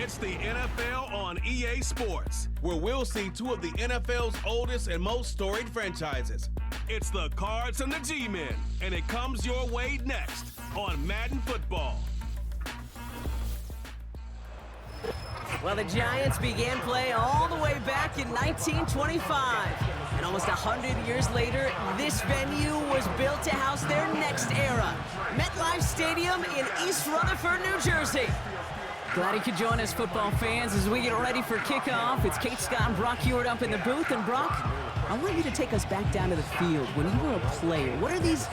It's the NFL on EA Sports, where we'll see two of the NFL's oldest and most storied franchises. It's the Cards and the G-Men, and it comes your way next on Madden Football. Well, the Giants began play all the way back in 1925. And almost 100 years later, this venue was built to house their next era. MetLife Stadium in East Rutherford, New Jersey. Glad you could join us, football fans, as we get ready for kickoff. It's Kate, Scott, and Brock Heward up in the booth. And Brock, I want you to take us back down to the field. When you were a player, what are these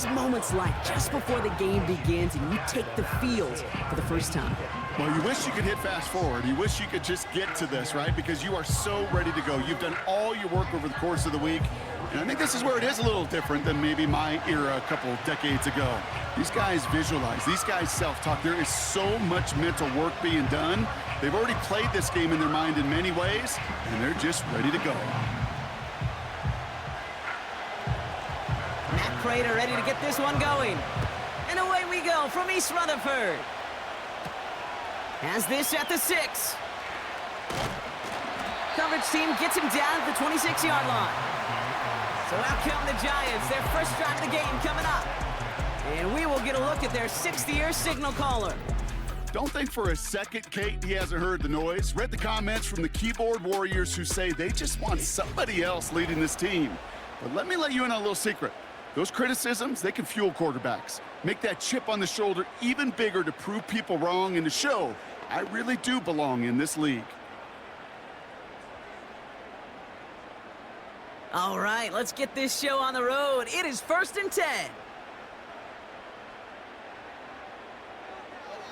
moments like just before the game begins and you take the field for the first time? Well, you wish you could hit fast forward. You wish you could just get to this, right? Because you are so ready to go. You've done all your work over the course of the week. And I think this is where it is a little different than maybe my era a couple decades ago. These guys visualize. These guys self-talk. There is so much mental work being done. They've already played this game in their mind in many ways, and they're just ready to go. Matt Prater ready to get this one going. And away we go from East Rutherford. Has this at the 6. Coverage team gets him down at the 26-yard line. So out come the Giants, their first drive of the game coming up. And we will get a look at their 6th-year signal caller. Don't think for a second, Kate, he hasn't heard the noise. Read the comments from the keyboard warriors who say they just want somebody else leading this team. But let me let you in on a little secret. Those criticisms, they can fuel quarterbacks. Make that chip on the shoulder even bigger to prove people wrong and to show I really do belong in this league. All right, let's get this show on the road. It is 1st and 10.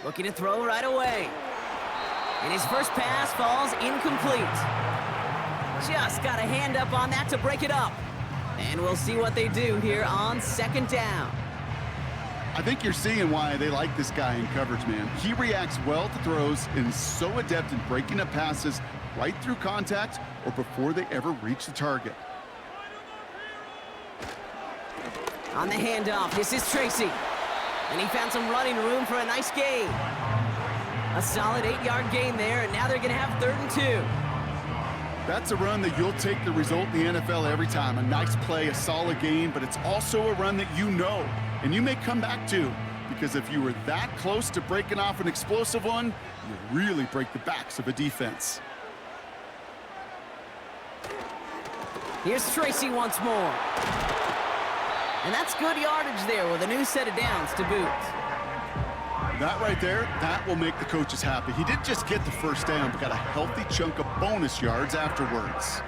Looking to throw right away. And his first pass falls incomplete. Just got a hand up on that to break it up. And we'll see what they do here on 2nd down. I think you're seeing why they like this guy in coverage, man. He reacts well to throws and is so adept in breaking up passes right through contact or before they ever reach the target. On the handoff, this is Tracy. And he found some running room for a nice gain. A solid 8-yard gain there, and now they're going to have 3rd and 2. That's a run that you'll take the result in the NFL every time. A nice play, a solid gain, but it's also a run that you know and you may come back to, because if you were that close to breaking off an explosive one, you really break the backs of a defense. Here's Tracy once more. And that's good yardage there with a new set of downs to boot. That right there, that will make the coaches happy. He didn't just get the first down, but got a healthy chunk of bonus yards afterwards.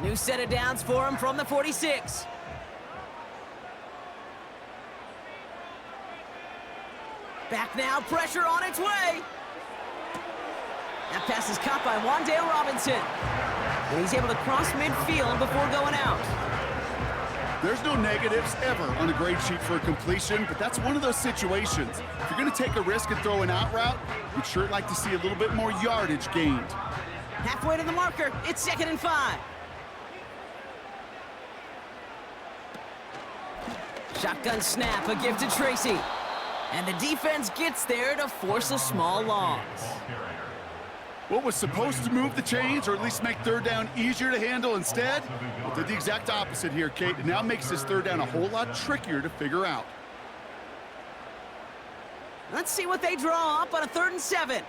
New set of downs for him from the 46. Back now, pressure on its way. That pass is caught by Wan'Dale Robinson. And he's able to cross midfield before going out. There's no negatives ever on a grade sheet for a completion, but that's one of those situations. If you're going to take a risk and throw an out route, you'd sure like to see a little bit more yardage gained. Halfway to the marker, it's 2nd and 5. Shotgun snap, a gift to Tracy. And the defense gets there to force a small loss. What was supposed to move the chains, or at least make 3rd down easier to handle instead, well, did the exact opposite here, Kate. It now makes this 3rd down a whole lot trickier to figure out. Let's see what they draw up on a 3rd and 7.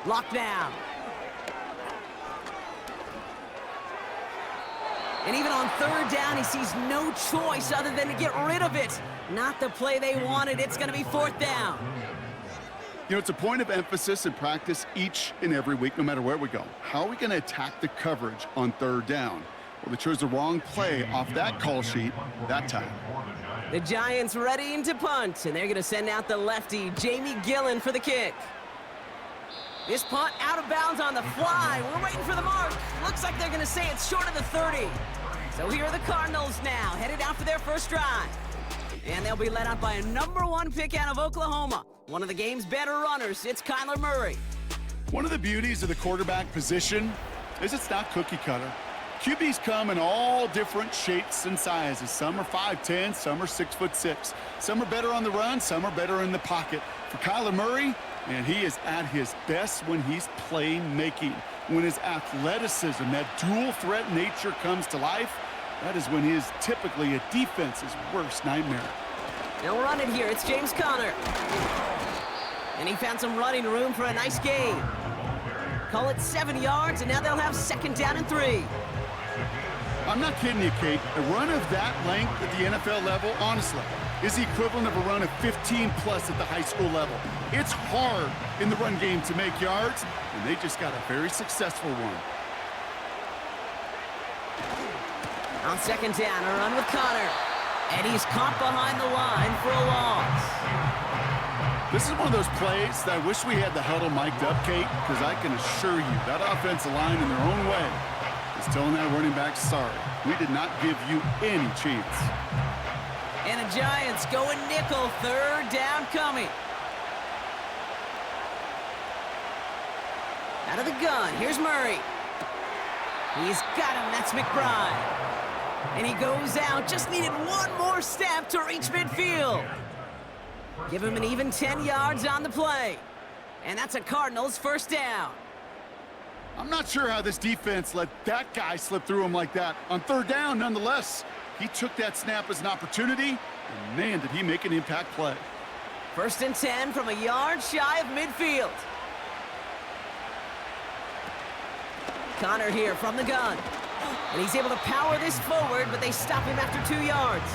Locked down. And even on 3rd down, he sees no choice other than to get rid of it. Not the play they wanted. It's going to be 4th down. You know, it's a point of emphasis in practice each and every week, no matter where we go. How are we going to attack the coverage on 3rd down? Well, they chose the wrong play off that call sheet that time. The Giants readying to punt, and they're going to send out the lefty, Jamie Gillen, for the kick. This punt out of bounds on the fly. We're waiting for the mark. Looks like they're going to say it's short of the 30. So here are the Cardinals now, headed out for their first drive. And they'll be led out by a #1 pick out of Oklahoma. One of the game's better runners, it's Kyler Murray. One of the beauties of the quarterback position is it's not cookie cutter. QBs come in all different shapes and sizes. Some are 5'10", some are 6'6". Some are better on the run, some are better in the pocket. For Kyler Murray, man, he is at his best when he's playmaking. When his athleticism, that dual threat nature comes to life, that is when he is typically a defense's worst nightmare. They'll run it here. It's James Conner. And he found some running room for a nice gain. Call it 7 yards, and now they'll have 2nd down and 3. I'm not kidding you, Kate. A run of that length at the NFL level, honestly, is the equivalent of a run of 15+ at the high school level. It's hard in the run game to make yards, and they just got a very successful one. On 2nd down, a run with Conner. And he's caught behind the line for a loss. This is one of those plays that I wish we had the huddle mic'd up, Kate, because I can assure you that offensive line in their own way is telling that running back, sorry, we did not give you any chance. And the Giants going nickel, 3rd down coming. Out of the gun, here's Murray. He's got him, that's McBride. And he goes out, just needed one more step to reach midfield. Give him an even 10 yards on the play. And that's a Cardinals 1st down. I'm not sure how this defense let that guy slip through him like that. On 3rd down, nonetheless, he took that snap as an opportunity, and man, did he make an impact play. 1st and 10 from a yard shy of midfield. Conner here from the gun. And he's able to power this forward, but they stop him after 2 yards.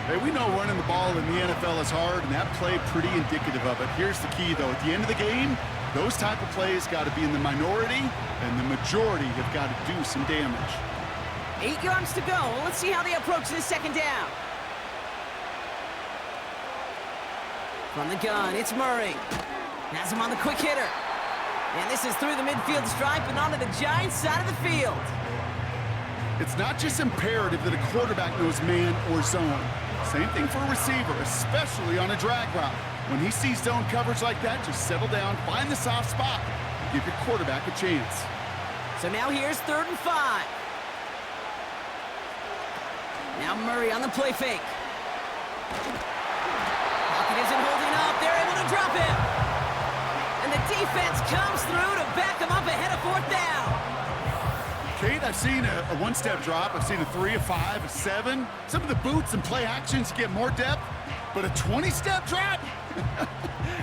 Hey, we know running the ball in the NFL is hard, and that play pretty indicative of it. Here's the key, though. At the end of the game, those type of plays got to be in the minority, and the majority have got to do some damage. 8 yards to go. Let's see how they approach this 2nd down. From the gun, it's Murray. Has him on the quick hitter. And this is through the midfield stripe and onto the Giants side of the field. It's not just imperative that a quarterback knows man or zone. Same thing for a receiver, especially on a drag route. When he sees zone coverage like that, just settle down, find the soft spot, and give your quarterback a chance. So now here's 3rd and 5. Now Murray on the play fake. Pocket isn't holding up. They're able to drop him. And the defense comes through to back him up ahead of 4th down. Kate, I've seen a one-step drop. I've seen a 3, a 5, a 7. Some of the boots and play actions get more depth, but a 20-step drop?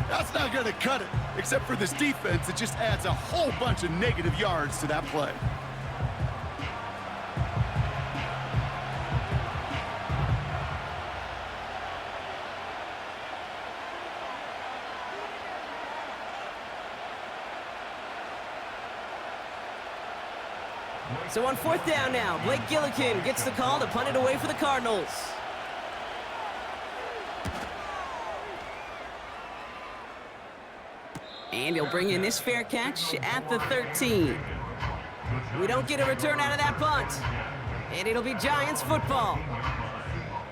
That's not going to cut it. Except for this defense, it just adds a whole bunch of negative yards to that play. So on 4th down now, Blake Gillikin gets the call to punt it away for the Cardinals. And he'll bring in this fair catch at the 13. We don't get a return out of that punt. And it'll be Giants football.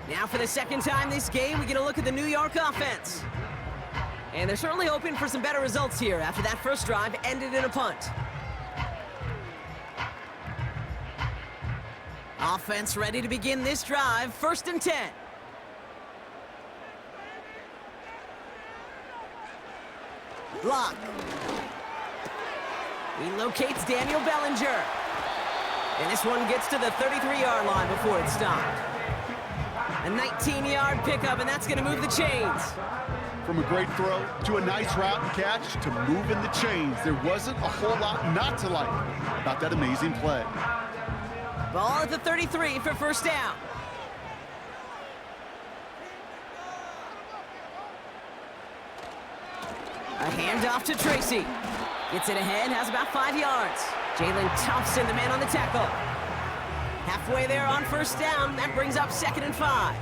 Now for the 2nd time this game, we get a look at the New York offense. And they're certainly hoping for some better results here after that first drive ended in a punt. Offense ready to begin this drive, 1st and 10. Block. He locates Daniel Bellinger. And this one gets to the 33-yard line before it's stopped. A 19-yard pickup, and that's going to move the chains. From a great throw to a nice route and catch to moving the chains, there wasn't a whole lot not to like about that amazing play. Ball at the 33 for 1st down. A handoff to Tracy. Gets it ahead, has about 5 yards. Jalen Thompson, the man on the tackle. Halfway there on 1st down. That brings up 2nd and 5.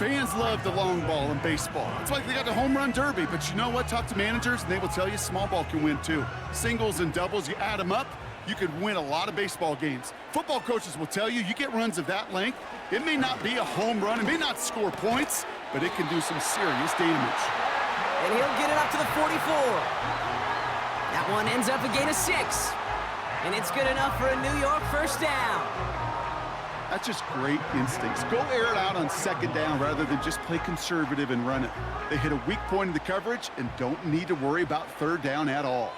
Fans love the long ball in baseball. It's like they got the home run derby, but you know what? Talk to managers, and they will tell you small ball can win too. Singles and doubles, you add them up, you could win a lot of baseball games. Football coaches will tell you, you get runs of that length, it may not be a home run, it may not score points, but it can do some serious damage. And he'll get it up to the 44. That one ends up a gain of 6. And it's good enough for a New York first down. That's just great instincts. Go air it out on second down rather than just play conservative and run it. They hit a weak point in the coverage and don't need to worry about third down at all.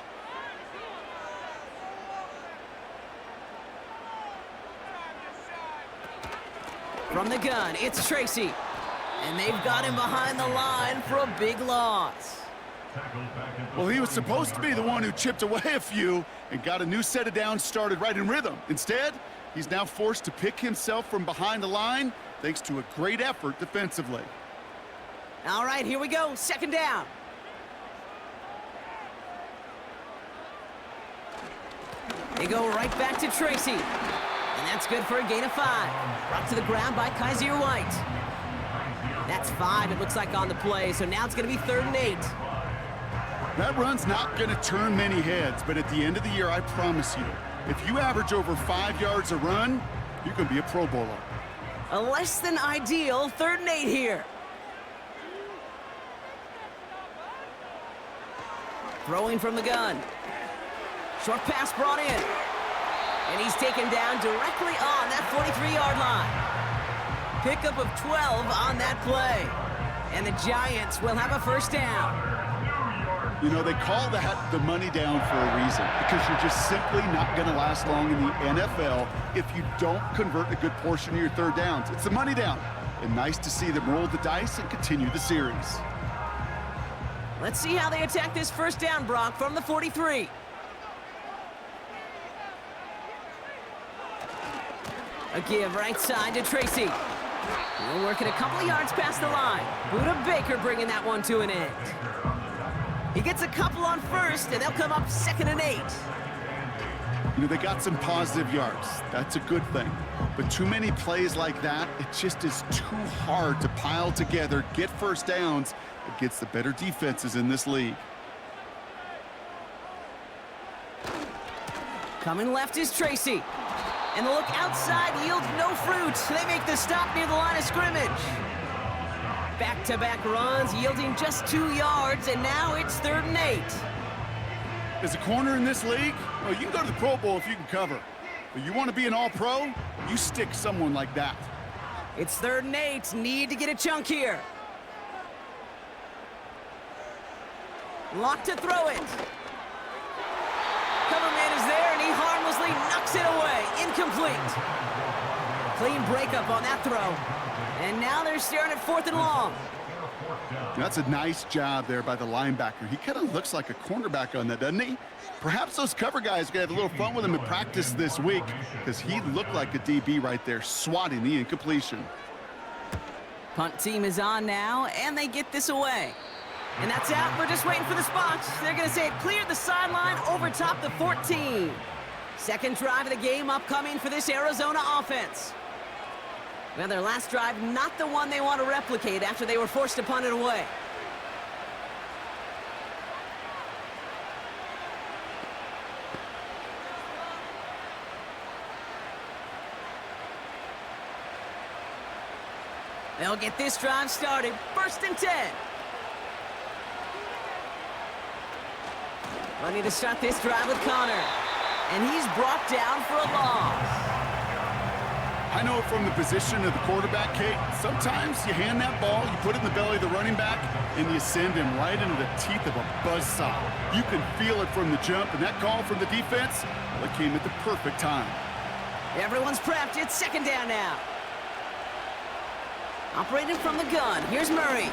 From the gun, it's Tracy. And they've got him behind the line for a big loss. Well, he was supposed to be the one who chipped away a few and got a new set of downs started right in rhythm. Instead, he's now forced to pick himself from behind the line thanks to a great effort defensively. All right, here we go. Second down. They go right back to Tracy. And that's good for a gain of 5. Brought to the ground by Kaiser White. That's 5, it looks like, on the play. So now it's going to be 3rd and 8. That run's not going to turn many heads, but at the end of the year, I promise you, if you average over 5 yards a run, you're going to be a Pro Bowler. A less than ideal 3rd and 8 here. Throwing from the gun. Short pass brought in. And he's taken down directly on that 43-yard line. Pickup of 12 on that play. And the Giants will have a first down. You know, they call that the money down for a reason, because you're just simply not going to last long in the NFL if you don't convert a good portion of your third downs. It's the money down. And nice to see them roll the dice and continue the series. Let's see how they attack this first down, Brock, from the 43. A give right side to Tracy. He'll work it a couple of yards past the line. Buda Baker bringing that one to an end. He gets a couple on first, and they'll come up 2nd and 8. You know, they got some positive yards. That's a good thing. But too many plays like that, it just is too hard to pile together, get first downs against the better defenses in this league. Coming left is Tracy. And the look outside yields no fruit. They make the stop near the line of scrimmage. Back-to-back runs yielding just 2 yards, and now it's 3rd and 8. As a corner in this league, well, you can go to the Pro Bowl if you can cover. But you want to be an all-pro, you stick someone like that. It's 3rd and 8. Need to get a chunk here. Lock to throw it. Cover man is there, and he harmlessly knocks it away. Incomplete. Clean breakup on that throw. And now they're staring at 4th and long. That's a nice job there by the linebacker. He kind of looks like a cornerback on that, doesn't he? Perhaps those cover guys are going to have a little fun with him in practice this week, because he looked like a DB right there, swatting the incompletion. Punt team is on now, and they get this away. And that's out. We're just waiting for the spot. They're going to say it cleared the sideline over top the 14. Second drive of the game upcoming for this Arizona offense. Well, their last drive, not the one they want to replicate after they were forced to punt it away. They'll get this drive started. 1st and 10. Ready to start this drive with Connor. And he's brought down for a loss. I know from the position of the quarterback, Kate, sometimes you hand that ball, you put it in the belly of the running back, and you send him right into the teeth of a buzzsaw. You can feel it from the jump, and that call from the defense, well, it came at the perfect time. Everyone's prepped. It's 2nd down now. Operating from the gun. Here's Murray.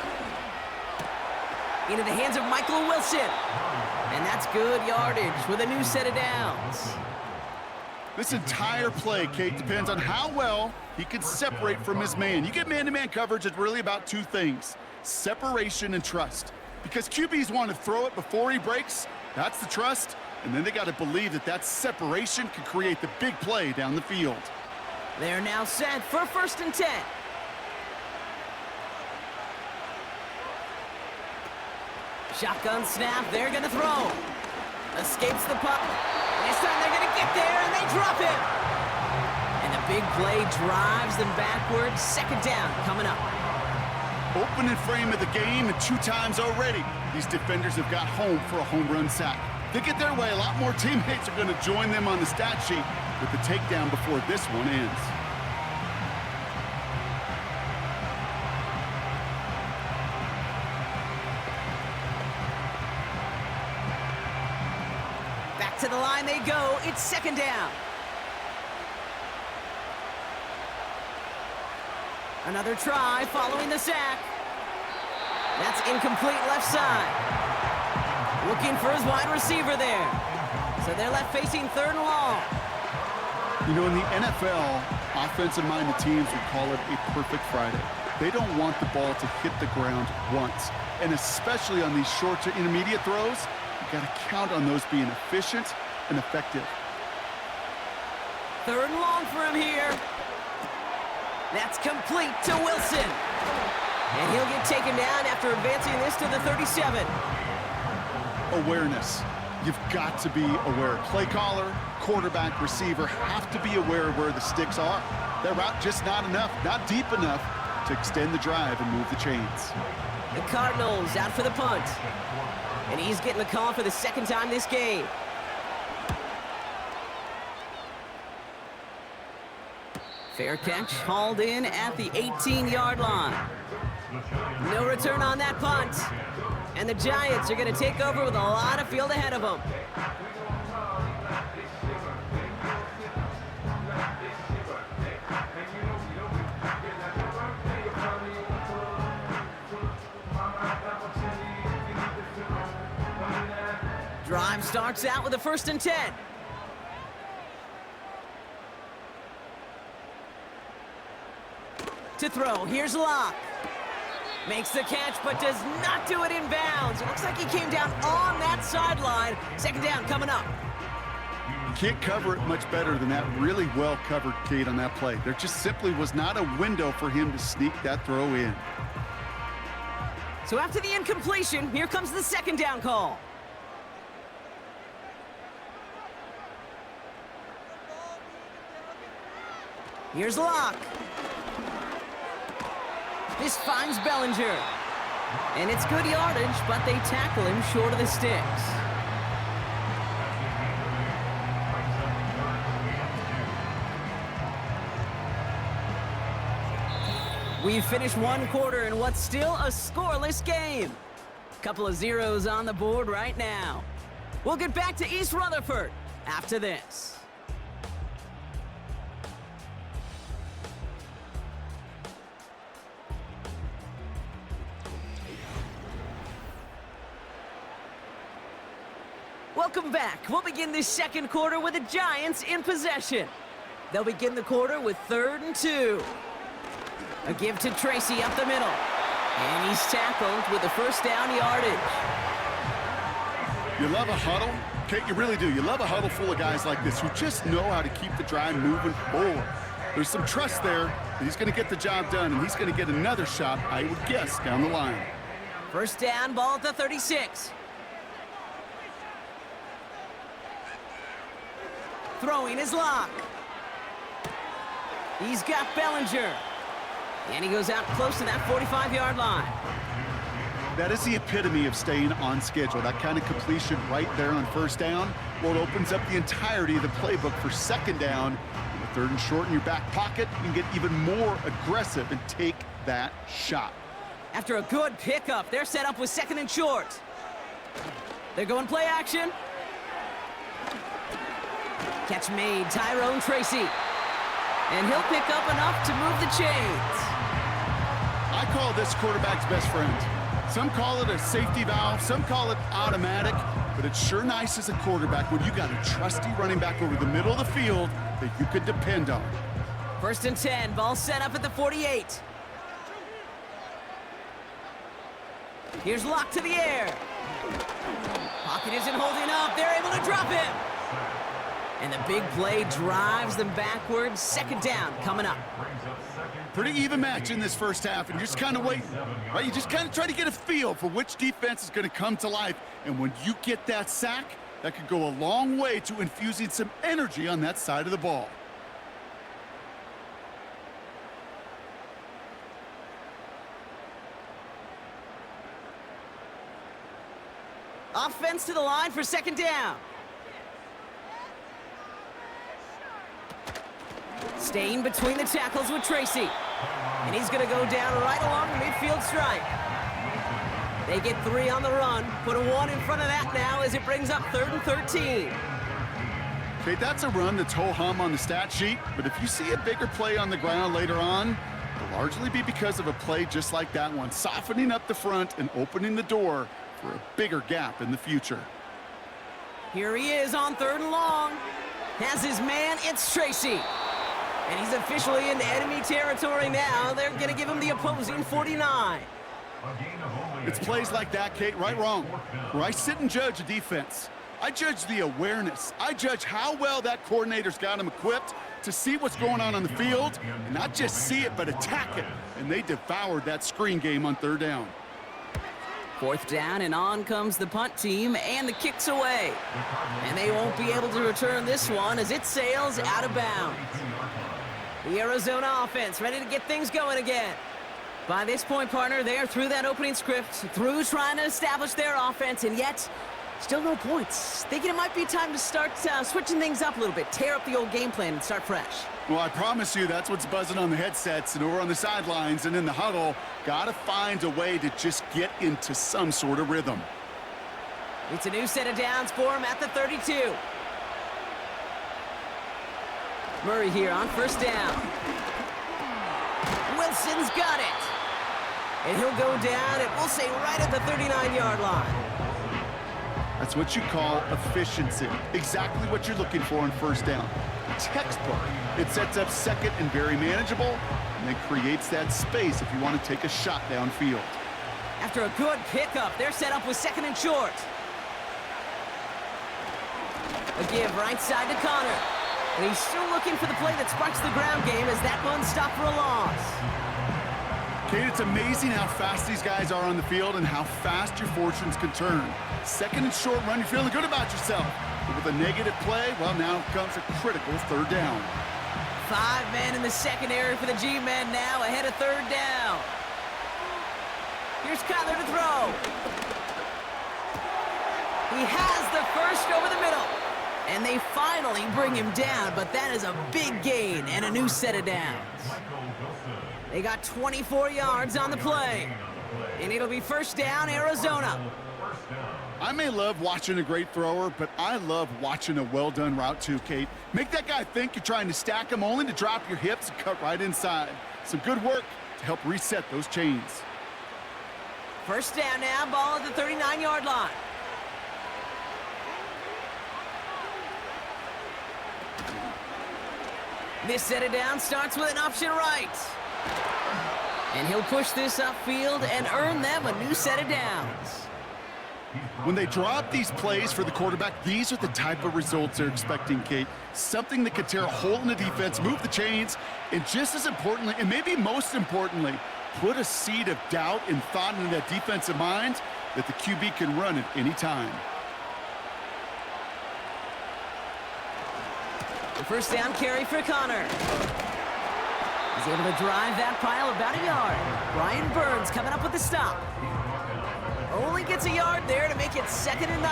Into the hands of Michael Wilson. And that's good yardage with a new set of downs. This entire play, Kate, depends on how well he can separate from his man. You get man-to-man coverage, it's really about 2 things: separation and trust. Because QBs want to throw it before he breaks, that's the trust, and then they got to believe that that separation can create the big play down the field. They're now set for 1st and 10. Shotgun snap, they're going to throw. Escapes the puck. This time they're going to get there, and they drop him. And the big play drives them backwards. Second down coming up. Opening frame of the game, and 2 times already, these defenders have got home for a home run sack. They get their way, a lot more teammates are going to join them on the stat sheet with the takedown before this one ends. Back to the line they go. It's second down. Another try following the sack. That's incomplete left side. Looking for his wide receiver there. So they're left facing third and long. You know, in the NFL, offensive-minded teams would call it a perfect Friday. They don't want the ball to hit the ground once. And especially on these short to intermediate throws, you got to count on those being efficient and effective. Third and long for him here. That's complete to Wilson. And he'll get taken down after advancing this to the 37. Awareness. You've got to be aware. Play caller, quarterback, receiver have to be aware of where the sticks are. Their route just not enough, not deep enough to extend the drive and move the chains. The Cardinals out for the punt. And he's getting the call for the second time this game. Fair catch, hauled in at the 18-yard line. No return on that punt. And the Giants are going to take over with a lot of field ahead of them. Drive starts out with a 1st and 10. To throw, here's Locke. Makes the catch, but does not do it in bounds. It looks like he came down on that sideline. Second down coming up. You can't cover it much better than that really well-covered Kate on that play. There just simply was not a window for him to sneak that throw in. So after the incompletion, here comes the second down call. Here's Locke. This finds Bellinger. And it's good yardage, but they tackle him short of the sticks. We've finished one quarter in what's still a scoreless game. Couple of zeros on the board right now. We'll get back to East Rutherford after this. Welcome back. We'll begin this second quarter with the Giants in possession. They'll begin the quarter with 3rd and 2. A give to Tracy up the middle. And he's tackled with the first down yardage. You love a huddle? Kate, you really do. You love a huddle full of guys like this who just know how to keep the drive moving forward. There's some trust there that he's going to get the job done, and he's going to get another shot, I would guess, down the line. First down, ball at the 36. Throwing his Locke. He's got Bellinger. And he goes out close to that 45-yard line. That is the epitome of staying on schedule. That kind of completion right there on first down. Well, it opens up the entirety of the playbook for second down. With 3rd and short in your back pocket, you can get even more aggressive and take that shot. After a good pickup, they're set up with 2nd and short. They're going play action. Catch made, Tyrone Tracy. And he'll pick up enough to move the chains. I call this quarterback's best friend. Some call it a safety valve, some call it automatic, but it's sure nice as a quarterback when you got a trusty running back over the middle of the field that you could depend on. 1st and 10, ball set up at the 48. Here's Locke to the air. Pocket isn't holding up, they're able to drop him. And the big play drives them backwards. Second down coming up. Pretty even match in this first half, and you're just kind of waiting, right? You just kind of try to get a feel for which defense is going to come to life. And when you get that sack, That could go a long way to infusing some energy on that side of the ball. Offense to the line for second down. Staying between the tackles with Tracy. And he's going to go down right along the midfield stripe. They get 3 on the run. Put a 1 in front of that now as it brings up 3rd and 13. Okay, that's a run that's ho-hum on the stat sheet, but if you see a bigger play on the ground later on, it'll largely be because of a play just like that one, softening up the front and opening the door for a bigger gap in the future. Here he is on 3rd and long. Has his man, it's Tracy. And he's officially into enemy territory now. They're going to give him the opposing 49. It's plays like that, Kate, right, wrong, where I sit and judge a defense. I judge the awareness. I judge how well that coordinator's got him equipped to see what's going on the field, and not just see it, but attack it. And they devoured that screen game on 3rd down. 4th down, and on comes the punt team, and the kick's away. And they won't be able to return this one as it sails out of bounds. The Arizona offense ready to get things going again. By this point, partner, they're through that opening script, through trying to establish their offense, and yet still no points. Thinking it might be time to start switching things up a little bit, tear up the old game plan and start fresh. Well, I promise you that's what's buzzing on the headsets and over on the sidelines and in the huddle. Got to find a way to just get into some sort of rhythm. It's a new set of downs for him at the 32. Murray here on 1st down. Wilson's got it. And he'll go down, and we'll say right at the 39-yard line. That's what you call efficiency. Exactly what you're looking for on 1st down. Textbook. It sets up 2nd and very manageable, and it creates that space if you want to take a shot downfield. After a good pickup, they're set up with 2nd and short. A give right side to Connor. And he's still looking for the play that sparks the ground game as that one stopped for a loss. Kate, it's amazing how fast these guys are on the field and how fast your fortunes can turn. 2nd and short run, you're feeling good about yourself. But with a negative play, well, now comes a critical 3rd down. 5 men in the secondary for the G-men now ahead of 3rd down. Here's Kyler to throw. He has the first over the middle. And they finally bring him down, but that is a big gain and a new set of downs. They got 24 yards on the play. And it'll be 1st down, Arizona. I may love watching a great thrower, but I love watching a well-done route too, Kate. Make that guy think you're trying to stack him only to drop your hips and cut right inside. Some good work to help reset those chains. 1st down now, ball at the 39-yard line. This set of downs starts with an option right. And he'll push this upfield and earn them a new set of downs. When they drop these plays for the quarterback, these are the type of results they're expecting, Kate. Something that could tear a hole in the defense, move the chains, and just as importantly, and maybe most importantly, put a seed of doubt and thought into that defensive mind that the QB can run at any time. The 1st down carry for Connor. He's able to drive that pile about a yard. Brian Burns coming up with the stop. Only gets a yard there to make it 2nd and 9.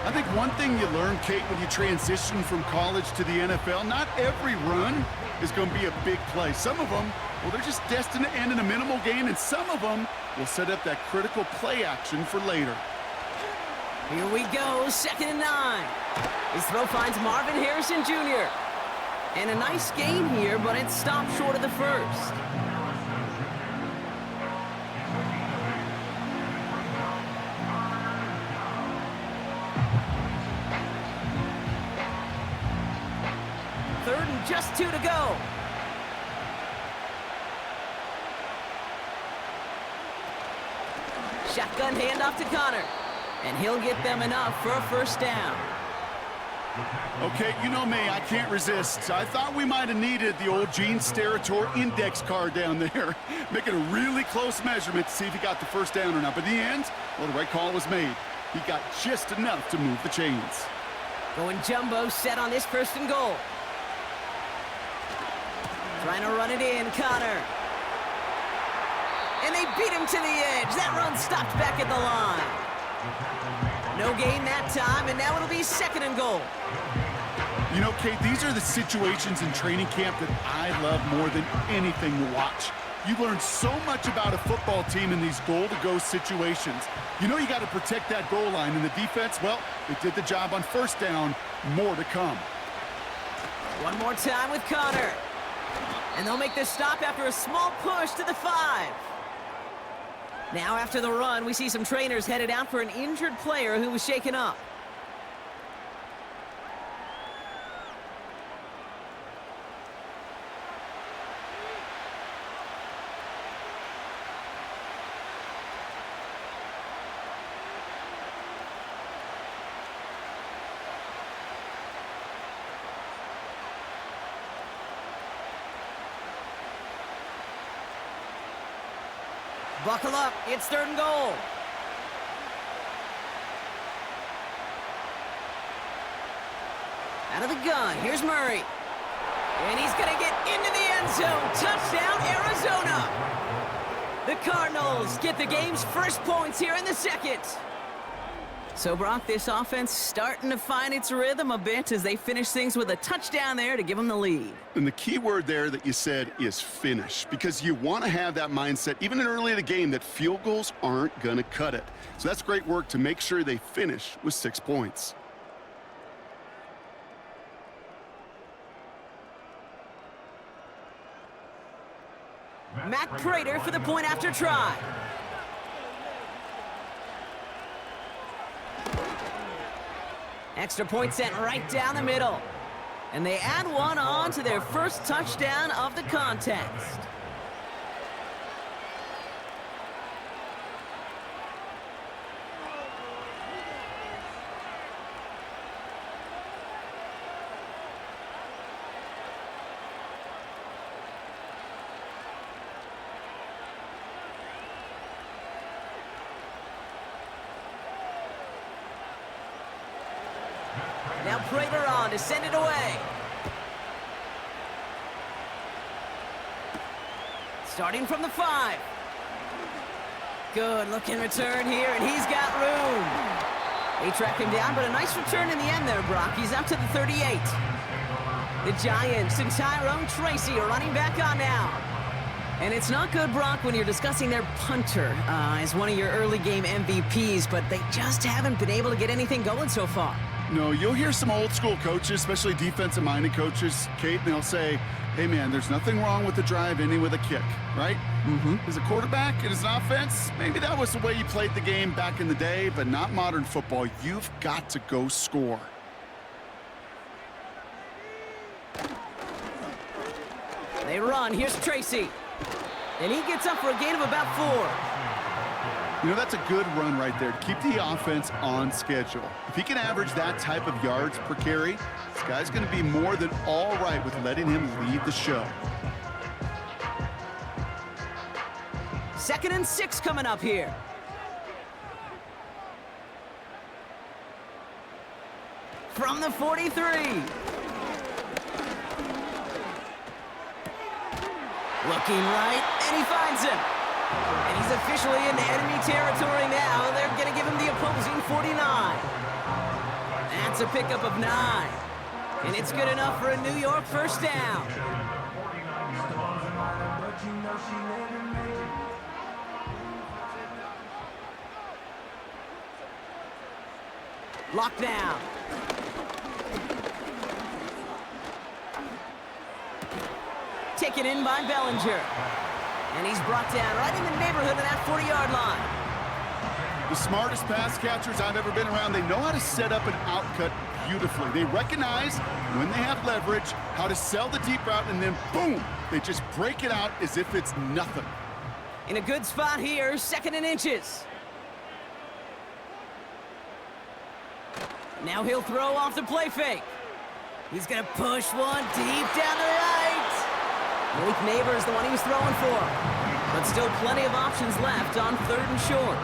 I think one thing you learn, Kate, when you transition from college to the NFL, not every run is going to be a big play. Some of them, well, they're just destined to end in a minimal gain, and some of them will set up that critical play action for later. Here we go, 2nd and 9. His throw finds Marvin Harrison Jr. And a nice gain here, but it stopped short of the 1st. Third and just 2 to go. Shotgun handoff to Connor. And he'll get them enough for a 1st down. Okay, you know me, I can't resist. I thought we might have needed the old Gene Steratore index card down there, making a really close measurement to see if he got the 1st down or not. But in the end, well, the right call was made. He got just enough to move the chains. Going jumbo set on this first and goal. Trying to run it in, Connor. And they beat him to the edge. That run stopped back at the line. No gain that time, and now it'll be second and goal. You know, Kate, these are the situations in training camp that I love more than anything to watch. You learn so much about a football team in these goal-to-go situations. You know you got to protect that goal line, and the defense, well, they did the job on first down. More to come. One more time with Connor. And they'll make this stop after a small push to the 5. Now after the run, we see some trainers headed out for an injured player who was shaken up. Buckle up, it's third and goal. Out of the gun, here's Murray. And he's gonna get into the end zone. Touchdown, Arizona. The Cardinals get the game's first points here in the second. So, Brock, this offense starting to find its rhythm a bit as they finish things with a touchdown there to give them the lead. And the key word there that you said is finish, because you want to have that mindset, even early in the game, that field goals aren't going to cut it. So that's great work to make sure they finish with 6 points. Matt Prater for the point after try. Extra point sent right down the middle. And they add one on to their first touchdown of the contest. Now Prater on to send it away. Starting from the 5. Good looking return here, and he's got room. They track him down, but a nice return in the end there, Brock. He's up to the 38. The Giants and Tyrone Tracy are running back on now. And it's not good, Brock, when you're discussing their punter as one of your early game MVPs, but they just haven't been able to get anything going so far. No, you'll hear some old school coaches, especially defensive-minded coaches, Kate, and they'll say, hey, man, there's nothing wrong with the drive ending with a kick, right? As a quarterback and as an offense, maybe that was the way you played the game back in the day, but not modern football. You've got to go score. They run. Here's Tracy. And he gets up for a gain of about 4. You know, that's a good run right there to keep the offense on schedule. If he can average that type of yards per carry, this guy's going to be more than all right with letting him lead the show. 2nd and 6 coming up here. From the 43. Looking right, and he finds him. And he's officially in enemy territory now. They're going to give him the opposing 49. That's a pickup of 9. And it's good enough for a New York first down. Lockdown. Taken in by Bellinger. And he's brought down right in the neighborhood of that 40-yard line. The smartest pass catchers I've ever been around, they know how to set up an outcut beautifully. They recognize when they have leverage, how to sell the deep route, and then boom, they just break it out as if it's nothing. In a good spot here, 2nd and inches. Now he'll throw off the play fake. He's going to push one deep down the right. Malik Neighbors, the one he was throwing for. But still plenty of options left on 3rd and short.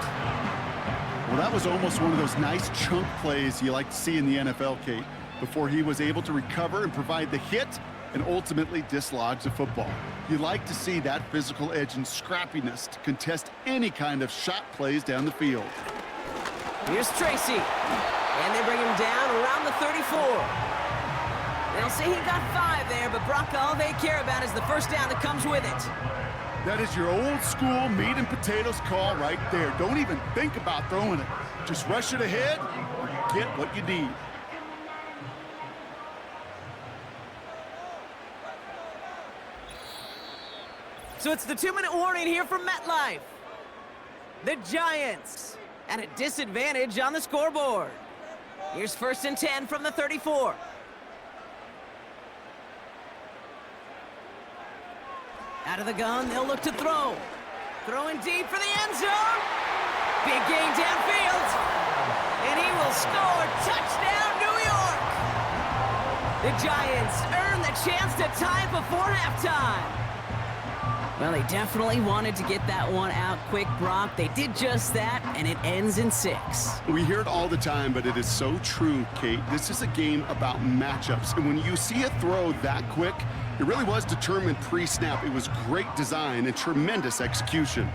Well, that was almost one of those nice chunk plays you like to see in the NFL, Kate, before he was able to recover and provide the hit and ultimately dislodge the football. You like to see that physical edge and scrappiness to contest any kind of shot plays down the field. Here's Tracy, and they bring him down around the 34. They'll say he got 5 there, but Brock, all they care about is the first down that comes with it. That is your old school meat and potatoes call right there. Don't even think about throwing it. Just rush it ahead and get what you need. So it's the 2-minute warning here from MetLife. The Giants at a disadvantage on the scoreboard. Here's 1st and 10 from the 34. Out of the gun, they'll look to throw. Throwing deep for the end zone. Big gain downfield. And he will score. Touchdown, New York. The Giants earn the chance to tie it before halftime. Well, they definitely wanted to get that one out quick, Brock. They did just that, and it ends in 6. We hear it all the time, but it is so true, Kate. This is a game about matchups. And when you see a throw that quick, it really was determined pre-snap. It was great design and tremendous execution.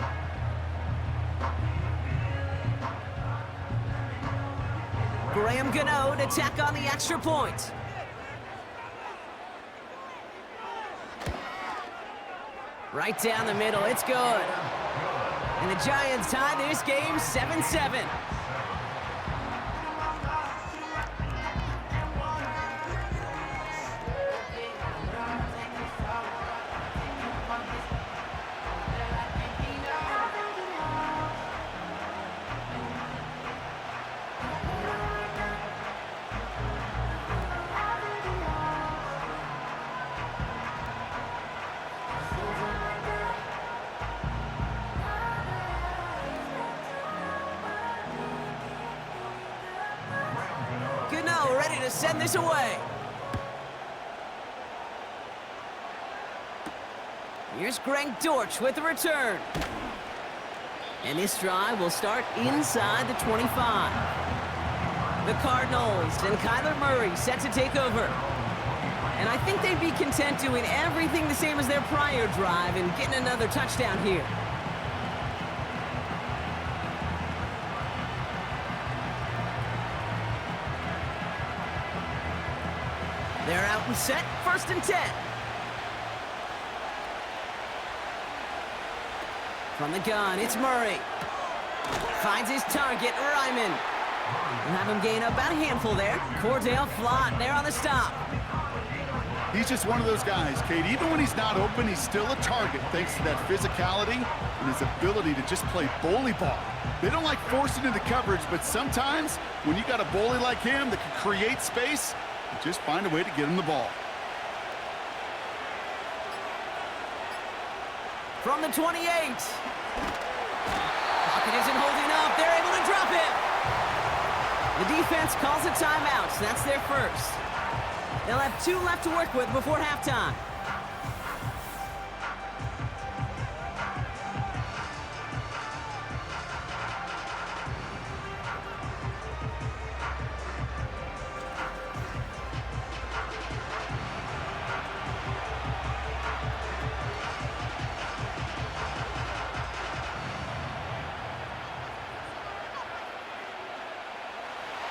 Graham Gano to tack on the extra point. Right down the middle, it's good. And the Giants tie this game 7-7. Gano ready to send this away. Here's Greg Dortch with the return. And this drive will start inside the 25. The Cardinals and Kyler Murray set to take over. And I think they'd be content doing everything the same as their prior drive and getting another touchdown here. They're out and set, 1st and 10. From the gun, it's Murray. Finds his target, Ryman. We'll have him gain about a handful there. Cordell Flott there on the stop. He's just one of those guys, Kate. Even when he's not open, he's still a target thanks to that physicality and his ability to just play bully ball. They don't like forcing into coverage, but sometimes when you got a bully like him that can create space, you just find a way to get him the ball. From the 28. Pocket isn't holding up. They're able to drop it. The defense calls a timeout. So that's their first. They'll have 2 left to work with before halftime.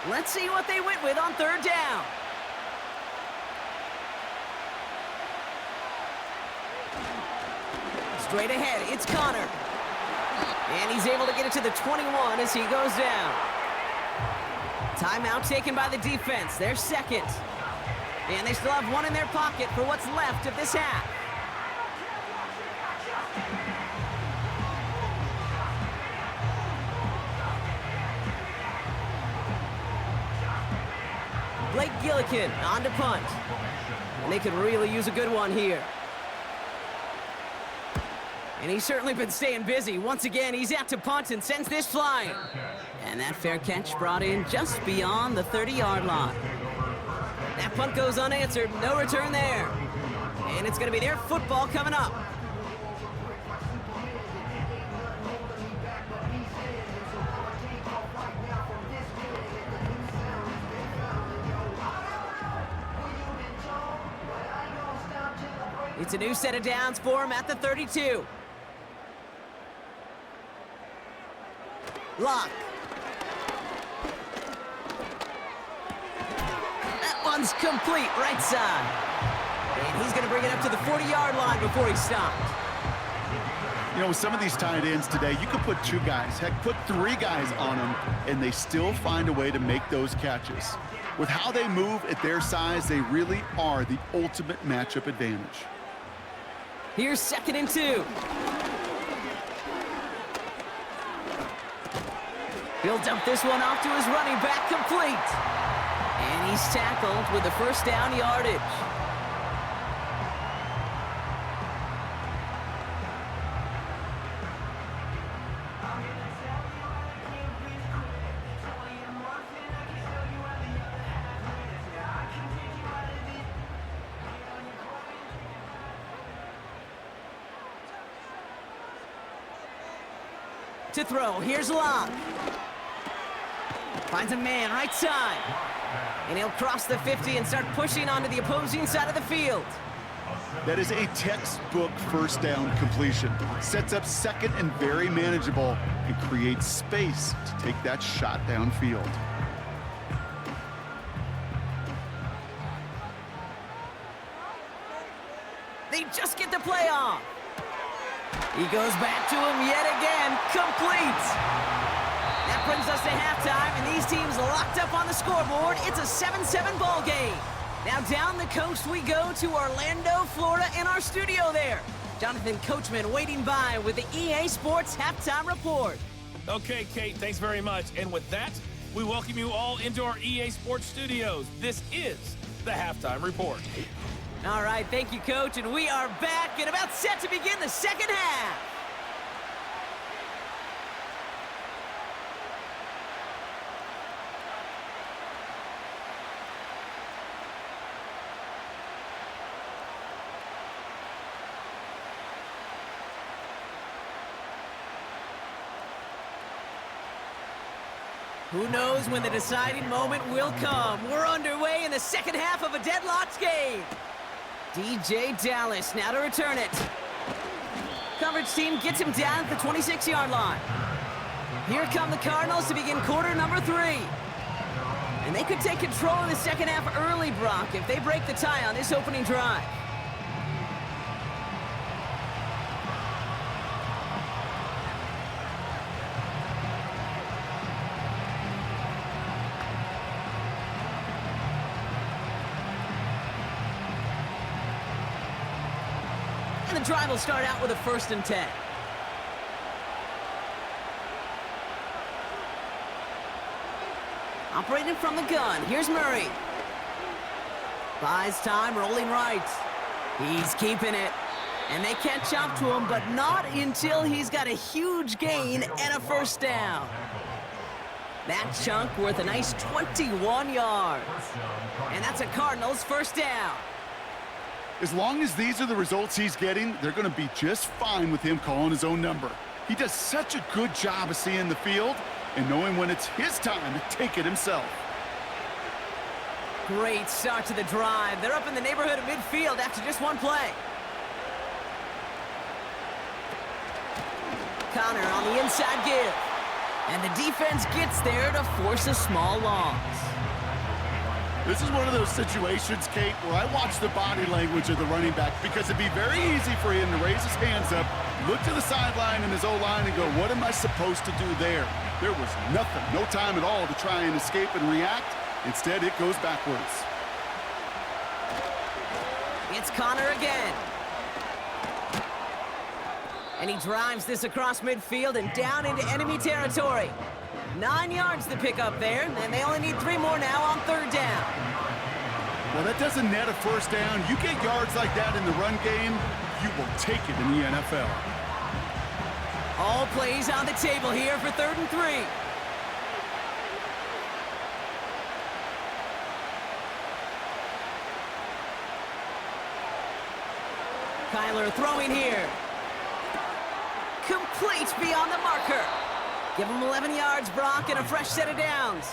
Let's see what they went with on 3rd down. Straight ahead, it's Connor. And he's able to get it to the 21 as he goes down. Timeout taken by the defense, their second. And they still have 1 in their pocket for what's left of this half. Blake Gillikin on to punt. And they could really use a good one here. And he's certainly been staying busy. Once again, he's out to punt and sends this flying. And that fair catch brought in just beyond the 30-yard line. That punt goes unanswered. No return there. And it's going to be their football coming up. It's a new set of downs for him at the 32. Lock. That one's complete, right side. And he's going to bring it up to the 40-yard line before he stopped. You know, with some of these tight ends today, you could put 2 guys, heck, put 3 guys on them, and they still find a way to make those catches. With how they move at their size, they really are the ultimate matchup advantage. Here's 2nd and 2. He'll dump this one off to his running back, complete. And he's tackled with the first down yardage. To throw, here's Long. Finds a man right side. And he'll cross the 50 and start pushing onto the opposing side of the field. That is a textbook first down completion. Sets up 2nd and very manageable and creates space to take that shot downfield. They just get the play off. He goes back to him yet again, complete. That brings us to halftime, and these teams locked up on the scoreboard. It's a 7-7 ball game. Now down the coast we go to Orlando, Florida, in our studio there. Jonathan Coachman waiting by with the EA Sports Halftime Report. Okay, Kate, thanks very much. And with that, we welcome you all into our EA Sports studios. This is the Halftime Report. All right, thank you, Coach, and we are back and about set to begin the second half. Who knows when the deciding moment will come? We're underway in the second half of a deadlocked game. DJ Dallas now to return it. Coverage team gets him down at the 26-yard line. Here come the Cardinals to begin quarter number 3. And they could take control of the second half early, Brock, if they break the tie on this opening drive. And the drive will start out with a 1st and 10. Operating from the gun, here's Murray. Buys time, rolling right. He's keeping it. And they catch up to him, but not until he's got a huge gain and a 1st down. That chunk worth a nice 21 yards. And that's a Cardinals 1st down. As long as these are the results he's getting, they're going to be just fine with him calling his own number. He does such a good job of seeing the field and knowing when it's his time to take it himself. Great start to the drive. They're up in the neighborhood of midfield after just one play. Connor on the inside give. And the defense gets there to force a small loss. This is one of those situations, Kate, where I watch the body language of the running back because it'd be very easy for him to raise his hands up, look to the sideline and his O-line and go, what am I supposed to do there? There was nothing, no time at all to try and escape and react. Instead, it goes backwards. It's Connor again. And he drives this across midfield and down into enemy territory. 9 yards to pick up there, and they only need 3 more now on 3rd down. Well, that doesn't net a 1st down. You get yards like that in the run game, you will take it in the NFL. All plays on the table here for 3rd and 3. Kyler throwing here. Complete beyond the marker. Give him 11 yards, Brock, and a fresh set of downs.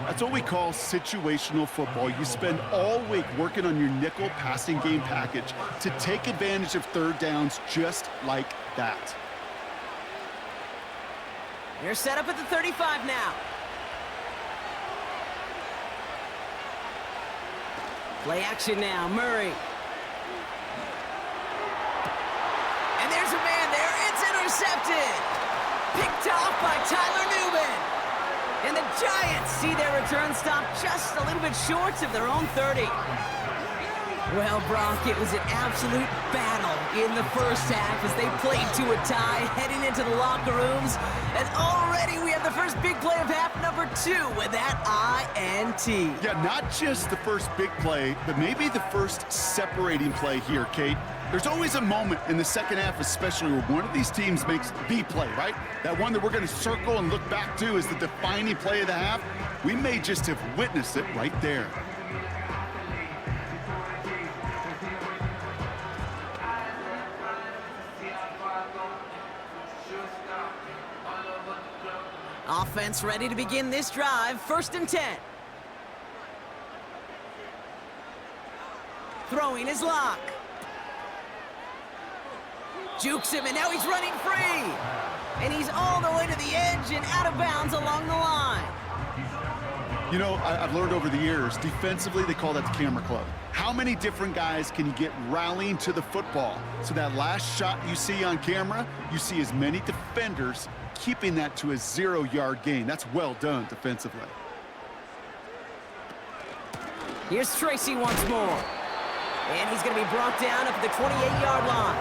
That's what we call situational football. You spend all week working on your nickel passing game package to take advantage of third downs just like that. They're set up at the 35 now. Play action now, Murray. And there's a man there. It's intercepted. Picked off by Tyler Newman. And the Giants see their return stop just a little bit short of their own 30. Well, Brock, it was an absolute battle in the first half as they played to a tie, heading into the locker rooms. And already we have the first big play of half number 2 with that INT. Yeah, not just the first big play, but maybe the first separating play here, Kate. There's always a moment in the second half, especially where one of these teams makes the play, right? That one that we're going to circle and look back to as the defining play of the half. We may just have witnessed it right there. Offense ready to begin this drive. 1st and 10. Throwing his lock. Jukes him, and now he's running free. And he's all the way to the edge and out of bounds along the line. You know, I've learned over the years, defensively, they call that the camera club. How many different guys can you get rallying to the football? So that last shot you see on camera, you see as many defenders keeping that to a 0-yard gain. That's well done defensively. Here's Tracy once more. And he's going to be brought down up at the 28-yard line.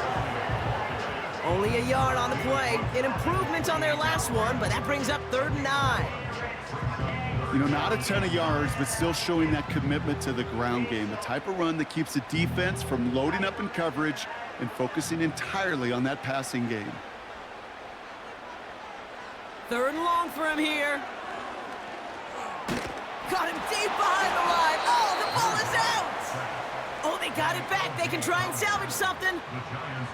Only a yard on the play. An improvement on their last one, but that brings up 3rd and 9. You know, not a ton of yards, but still showing that commitment to the ground game. The type of run that keeps the defense from loading up in coverage and focusing entirely on that passing game. 3rd and long for him here. Got him deep behind the line. Oh, the ball is out. Oh, they got it back. They can try and salvage something.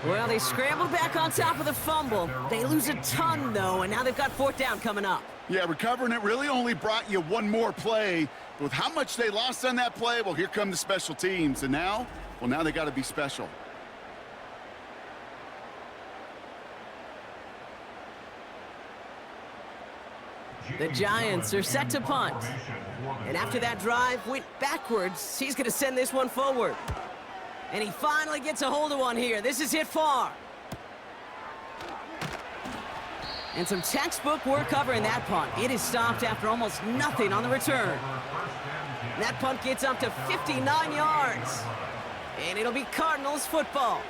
Well, they scrambled back on top of the fumble. They lose a ton, though, and now they've got 4th down coming up. Yeah, recovering it really only brought you one more play. With how much they lost on that play, well, here come the special teams. And now, well, now they got to be special. The Giants are set to punt. And after that drive went backwards, he's going to send this one forward. And he finally gets a hold of one here. This is hit far. And some textbook work covering that punt. It is stopped after almost nothing on the return. And that punt gets up to 59 yards. And it'll be Cardinals football.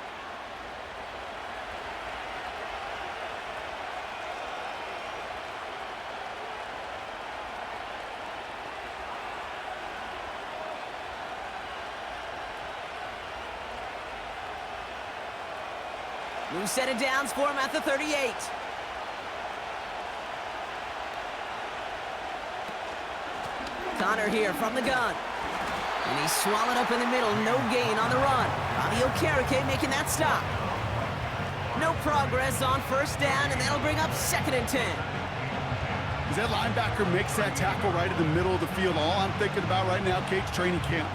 New set of downs for him at the 38. Connor here from the gun. And he's swallowed up in the middle. No gain on the run. Bobby Okereke making that stop. No progress on 1st down, and that'll bring up 2nd and 10. As that linebacker makes that tackle right in the middle of the field, all I'm thinking about right now, Kate's training camp.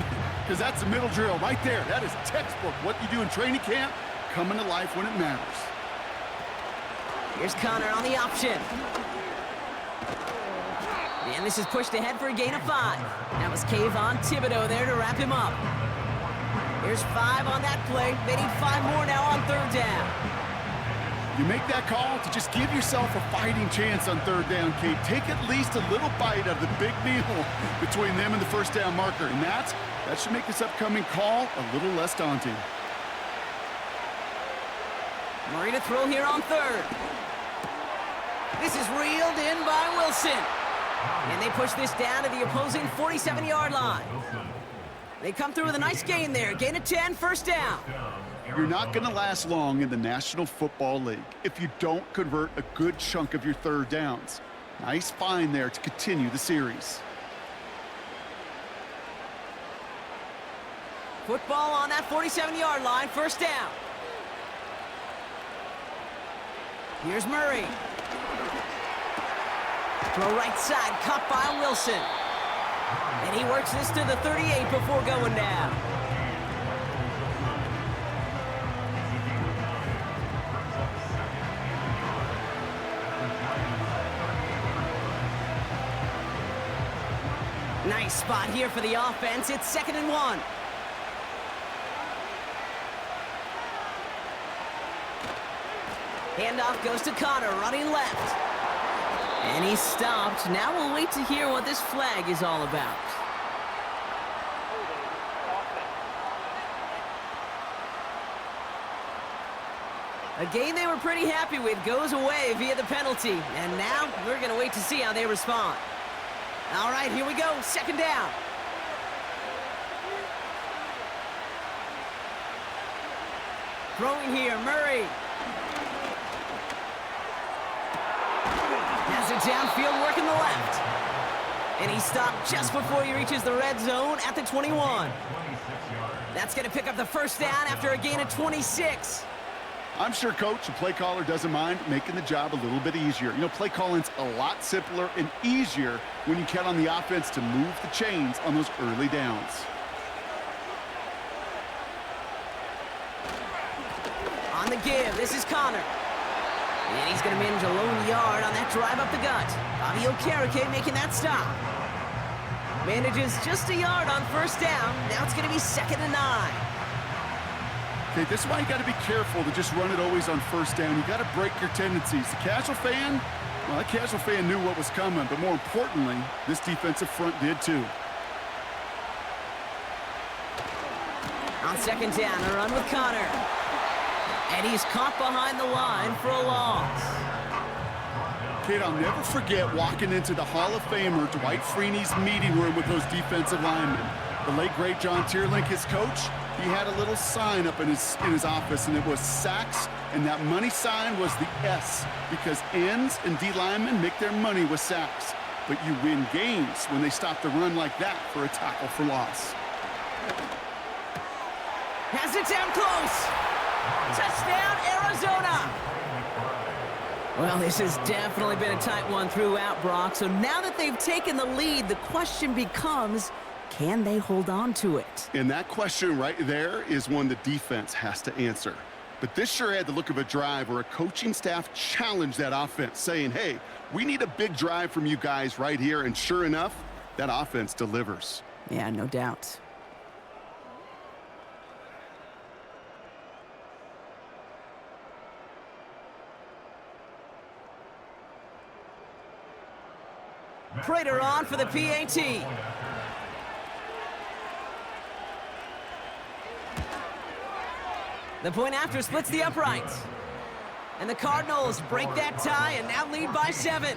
Because that's the middle drill right there. That is textbook. What you do in training camp, coming to life when it matters. Here's Connor on the option. And this is pushed ahead for a gain of 5. That was Kayvon Thibodeau there to wrap him up. Here's 5 on that play. They need 5 more now on 3rd down. You make that call to just give yourself a fighting chance on 3rd down, Kate. Take at least a little bite out of the big meal between them and the 1st down marker. And that should make this upcoming call a little less daunting. Murray to throw here on 3rd. This is reeled in by Wilson. And they push this down to the opposing 47-yard line. They come through with a nice gain there. Gain of 10, 1st down. You're not going to last long in the National Football League if you don't convert a good chunk of your 3rd downs. Nice find there to continue the series. Football on that 47-yard line, 1st down. Here's Murray. Throw right side, caught by Wilson. And he works this to the 38 before going down. Nice spot here for the offense. It's 2nd and 1. Handoff goes to Connor, running left. And he's stopped. Now we'll wait to hear what this flag is all about. A game they were pretty happy with goes away via the penalty. And now we're going to wait to see how they respond. All right, here we go. 2nd down. Throwing here, Murray. Has it downfield, working the left. And he stopped just before he reaches the red zone at the 21. That's going to pick up the 1st down after a gain of 26. I'm sure Coach, the play caller, doesn't mind making the job a little bit easier. You know, play calling's a lot simpler and easier when you count on the offense to move the chains on those early downs. On the give, this is Connor. And he's going to manage a lone yard on that drive up the gut. Bobby Okereke making that stop. Manages just a yard on 1st down. Now it's going to be 2nd and 9. Okay, this is why you got to be careful to just run it always on 1st down. You got to break your tendencies. The casual fan, well, that casual fan knew what was coming, but more importantly, this defensive front did too. On 2nd down, a run with Connor. And he's caught behind the line for a loss. Kate, I'll never forget walking into the Hall of Famer Dwight Freeney's meeting room with those defensive linemen. The late, great John Tierlink, his coach, he had a little sign up in his office, and it was sacks, and that money sign was the S, because ends and D linemen make their money with sacks. But you win games when they stop the run like that for a tackle for loss. Has it down close. Touchdown, Arizona. Well, this has definitely been a tight one throughout, Brock. So now that they've taken the lead, the question becomes, can they hold on to it? And that question right there is one the defense has to answer. But this sure had the look of a drive where a coaching staff challenged that offense, saying, hey, we need a big drive from you guys right here. And sure enough, that offense delivers. Yeah, no doubt. Prater on for the PAT. The point after splits the uprights. And the Cardinals break that tie and now lead by 7.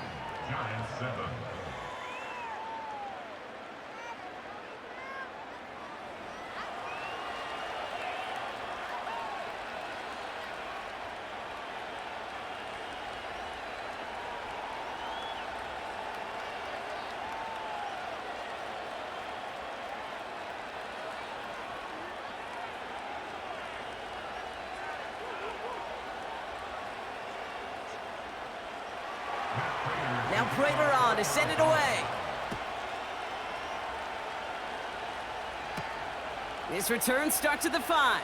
Now Prater on to send it away. This return starts at the 5.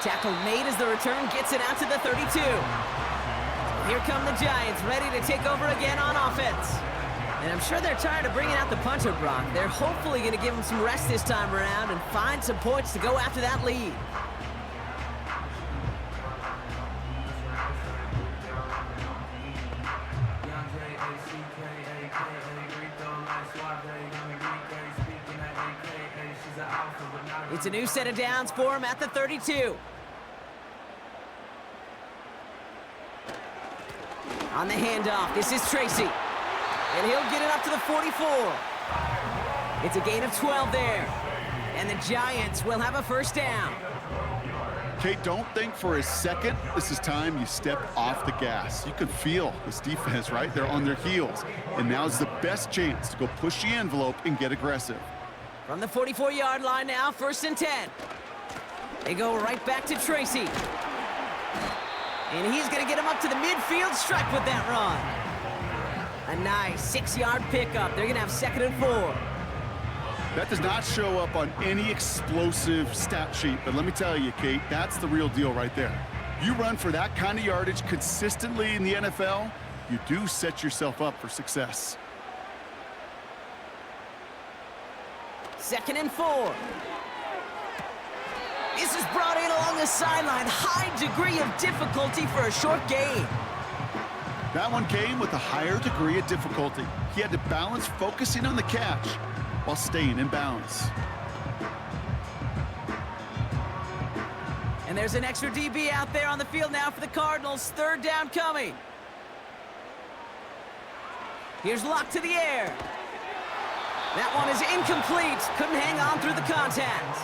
Tackle made as the return gets it out to the 32. Here come the Giants, ready to take over again on offense. And I'm sure they're tired of bringing out the punter, Brock. They're hopefully going to give him some rest this time around and find some points to go after that lead. It's a new set of downs for him at the 32. On the handoff, this is Tracy. And he'll get it up to the 44. It's a gain of 12 there. And the Giants will have a 1st down. Kate, don't think for a second this is time you step off the gas. You can feel this defense, right? They're on their heels. And now's the best chance to go push the envelope and get aggressive. From the 44-yard line now, 1st and 10. They go right back to Tracy. And he's going to get him up to the midfield stripe with that run. nice 6-yard pickup. They're going to have 2nd and 4. That does not show up on any explosive stat sheet, but let me tell you, Kate, that's the real deal right there. You run for that kind of yardage consistently in the NFL, you do set yourself up for success. 2nd and 4. This is brought in along the sideline. High degree of difficulty for a short gain. That one came with a higher degree of difficulty. He had to balance focusing on the catch while staying in bounds. And there's an extra DB out there on the field now for the Cardinals. 3rd down coming. Here's Luck to the air. That one is incomplete. Couldn't hang on through the contact.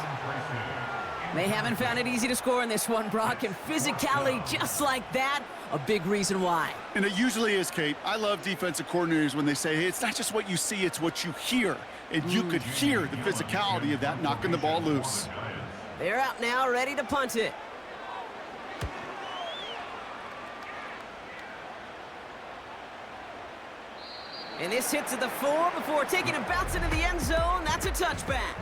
They haven't found it easy to score in this one, Brock, and physicality just like that, a big reason why. And it usually is, Kate. I love defensive coordinators when they say, hey, it's not just what you see, it's what you hear. And you could hear the physicality of that knocking the ball loose. They're out now, ready to punt it. And this hits at the 4 before taking a bounce into the end zone. That's a touchback.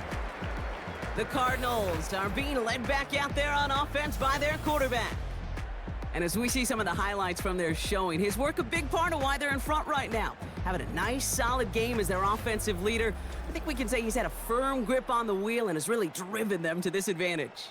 The Cardinals are being led back out there on offense by their quarterback. And as we see some of the highlights from their showing, his work a big part of why they're in front right now. Having a nice, solid game as their offensive leader. I think we can say he's had a firm grip on the wheel and has really driven them to this advantage.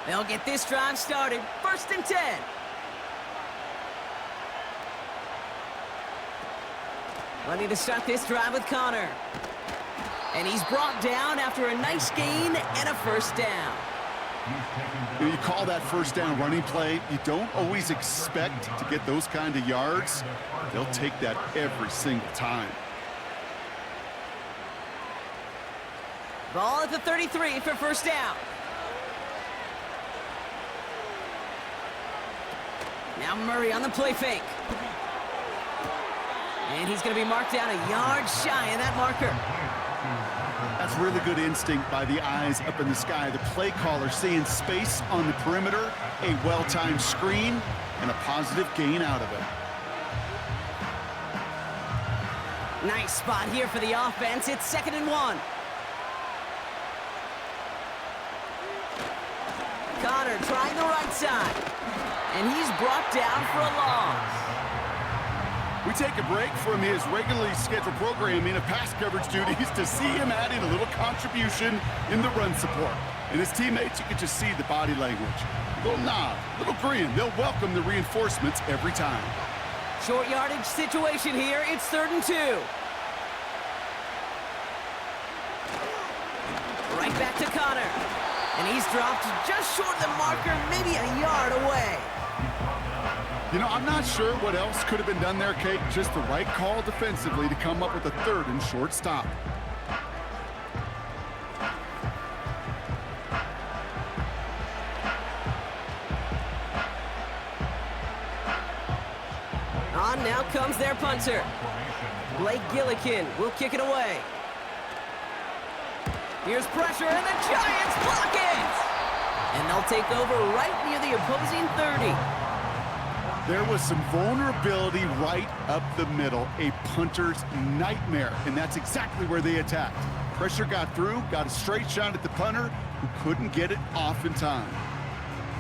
They'll get this drive started. 1st and 10. Ready to start this drive with Connor. And he's brought down after a nice gain and a 1st down. You call that 1st down running play. You don't always expect to get those kind of yards. They'll take that every single time. Ball at the 33 for 1st down. Now Murray on the play fake. And he's going to be marked down a yard shy of that marker. That's really good instinct by the eyes up in the sky. The play caller seeing space on the perimeter, a well-timed screen, and a positive gain out of it. Nice spot here for the offense. It's 2nd and 1. Connor trying the right side. And he's brought down for a loss. We take a break from his regularly scheduled programming of pass coverage duties to see him adding a little contribution in the run support. And his teammates, you can just see the body language. A little nod, a little grin. They'll welcome the reinforcements every time. Short yardage situation here. It's 3rd and 2. Right back to Connor. And he's dropped just short of the marker, maybe a yard away. You know, I'm not sure what else could have been done there, Kate. Just the right call defensively to come up with a 3rd and short stop. On now comes their punter. Blake Gillikin will kick it away. Here's pressure, and the Giants block it! And they'll take over right near the opposing 30. There was some vulnerability right up the middle, a punter's nightmare, and that's exactly where they attacked. Pressure got through, got a straight shot at the punter, who couldn't get it off in time.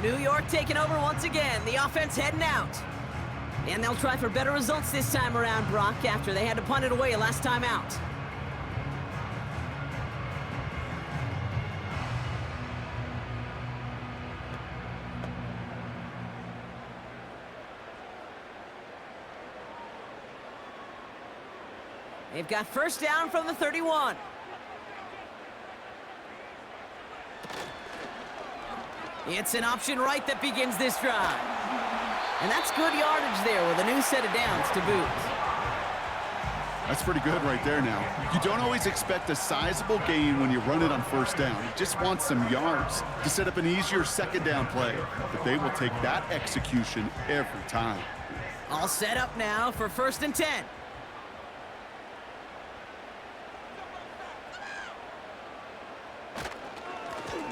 New York taking over once again, the offense heading out. And they'll try for better results this time around, Brock, after they had to punt it away last time out. They've got 1st down from the 31. It's an option right that begins this drive. And that's good yardage there with a new set of downs to boot. That's pretty good right there now. You don't always expect a sizable gain when you run it on 1st down. You just want some yards to set up an easier 2nd down play. But they will take that execution every time. All set up now for 1st and 10.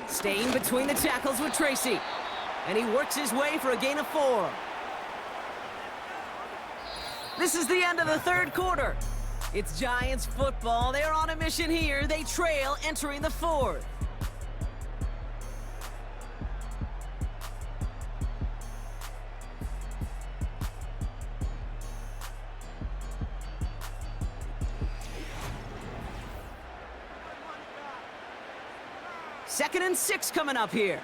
Staying between the tackles with Tracy. And he works his way for a gain of 4. This is the end of the 3rd quarter. It's Giants football. They're on a mission here. They trail entering the 4th. Second and 6 coming up here.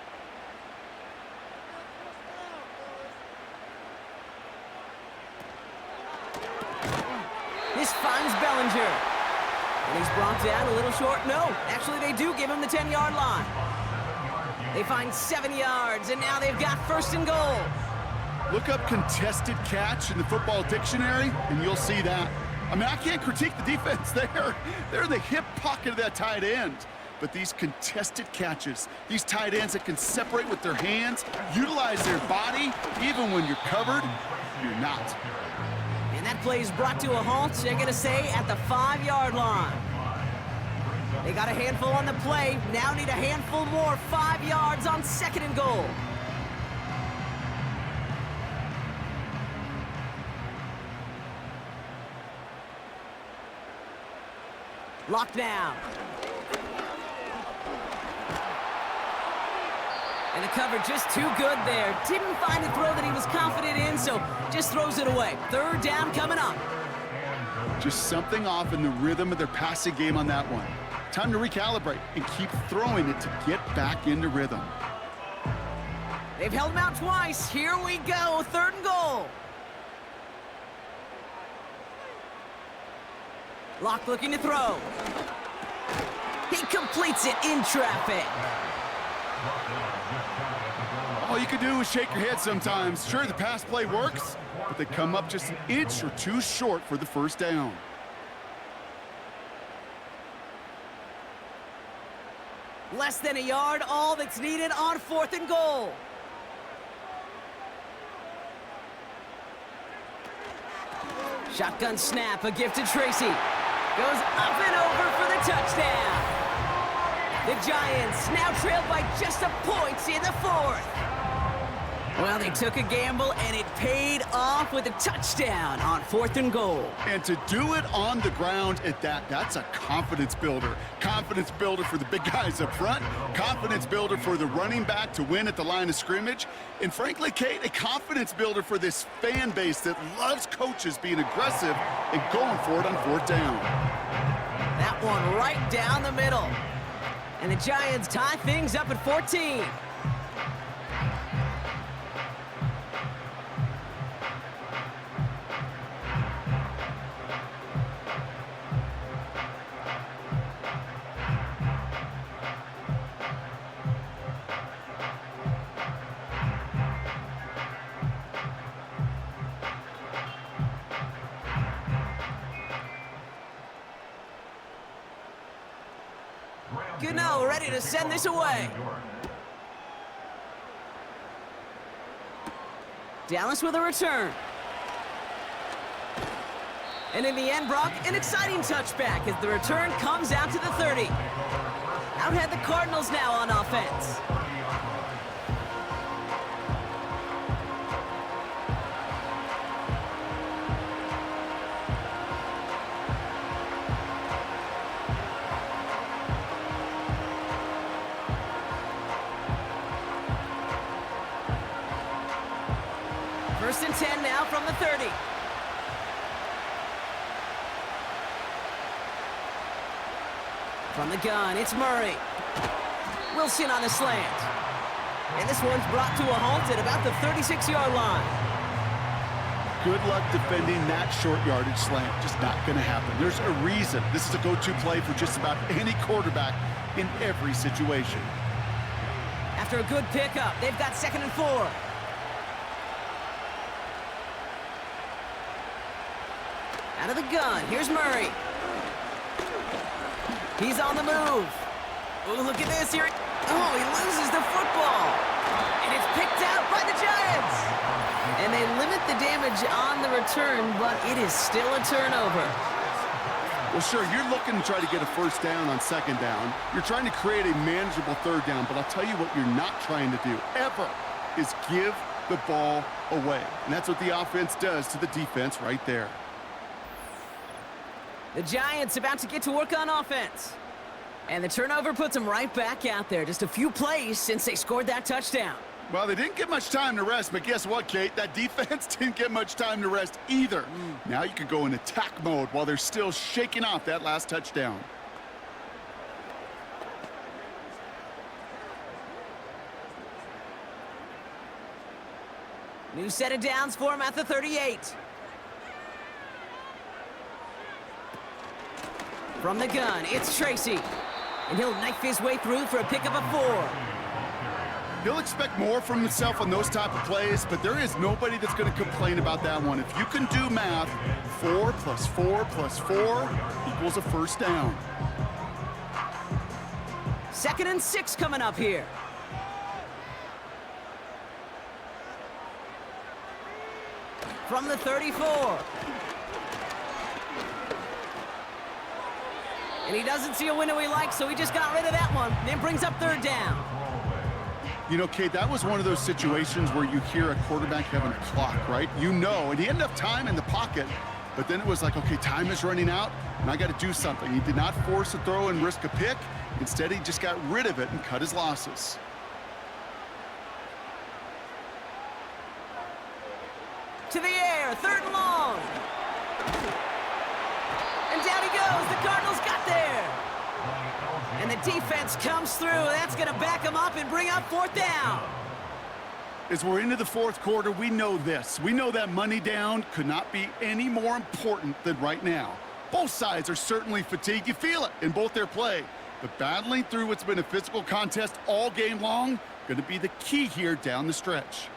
This finds Bellinger. And he's brought down a little short. No, actually they do give him the 10-yard line. They find 7 yards, and now they've got 1st and goal. Look up contested catch in the football dictionary, and you'll see that. I mean, I can't critique the defense there. They're in the hip pocket of that tight end. But these contested catches, these tight ends that can separate with their hands, utilize their body, even when you're covered, you're not. And that play is brought to a halt, they're going to say, at the 5-yard line. They got a handful on the play, now need a handful more, 5 yards on 2nd and goal. Locked down. And the cover just too good there. Didn't find a throw that he was confident in, so just throws it away. 3rd down coming up. Just something off in the rhythm of their passing game on that one. Time to recalibrate and keep throwing it to get back into rhythm. They've held him out twice. Here we go, 3rd and goal. Locke looking to throw. He completes it in traffic. All you can do is shake your head sometimes. Sure, the pass play works, but they come up just an inch or two short for the 1st down. Less than a yard, all that's needed on 4th and goal. Shotgun snap, a gift to Tracy. Goes up and over for the touchdown. The Giants now trail by just a point in the 4th. Well, they took a gamble, and it paid off with a touchdown on 4th and goal. And to do it on the ground at that, that's a confidence builder. Confidence builder for the big guys up front. Confidence builder for the running back to win at the line of scrimmage. And frankly, Kate, a confidence builder for this fan base that loves coaches being aggressive and going for it on 4th down. That one right down the middle. And the Giants tie things up at 14. Gano ready to send this away. Dallas with a return. And in the end, Brock, an exciting touchback as the return comes out to the 30. Out head the Cardinals now on offense. First and 10 now from the 30. From the gun, it's Murray. Wilson on the slant. And this one's brought to a halt at about the 36-yard line. Good luck defending that short yardage slant. Just not going to happen. There's a reason. This is a go-to play for just about any quarterback in every situation. After a good pickup, they've got 2nd and 4. Out of the gun, here's Murray. He's on the move. Oh, look at this here. Oh, he loses the football. And it's picked out by the Giants. And they limit the damage on the return, but it is still a turnover. Well, sure, you're looking to try to get a first down on second down. You're trying to create a manageable third down, but I'll tell you what you're not trying to do, ever, is give the ball away. And that's what the offense does to the defense right there. The Giants about to get to work on offense. And the turnover puts them right back out there. Just a few plays since they scored that touchdown. Well, they didn't get much time to rest, but guess what, Kate? That defense didn't get much time to rest either. Now you can go in attack mode while they're still shaking off that last touchdown. New set of downs for him at the 38. From the gun, it's Tracy. And he'll knife his way through for a pickup of 4. He'll expect more from himself on those type of plays, but there is nobody that's going to complain about that one. If you can do math, 4 + 4 + 4 equals a first down. 2nd and 6 coming up here. From the 34. And he doesn't see a window he likes, so he just got rid of that one. Then brings up 3rd down. You know, Kate, that was one of those situations where you hear a quarterback having a clock, right? You know, and he had enough time in the pocket, but then it was like, okay, time is running out, and I got to do something. He did not force a throw and risk a pick. Instead, he just got rid of it and cut his losses. To the air, 3rd and long. And down he goes. The Cardinals got there. And the defense comes through. That's going to back him up and bring up 4th down. As we're into the 4th quarter, we know this. We know that money down could not be any more important than right now. Both sides are certainly fatigued. You feel it in both their play. But battling through what's been a physical contest all game long, going to be the key here down the stretch.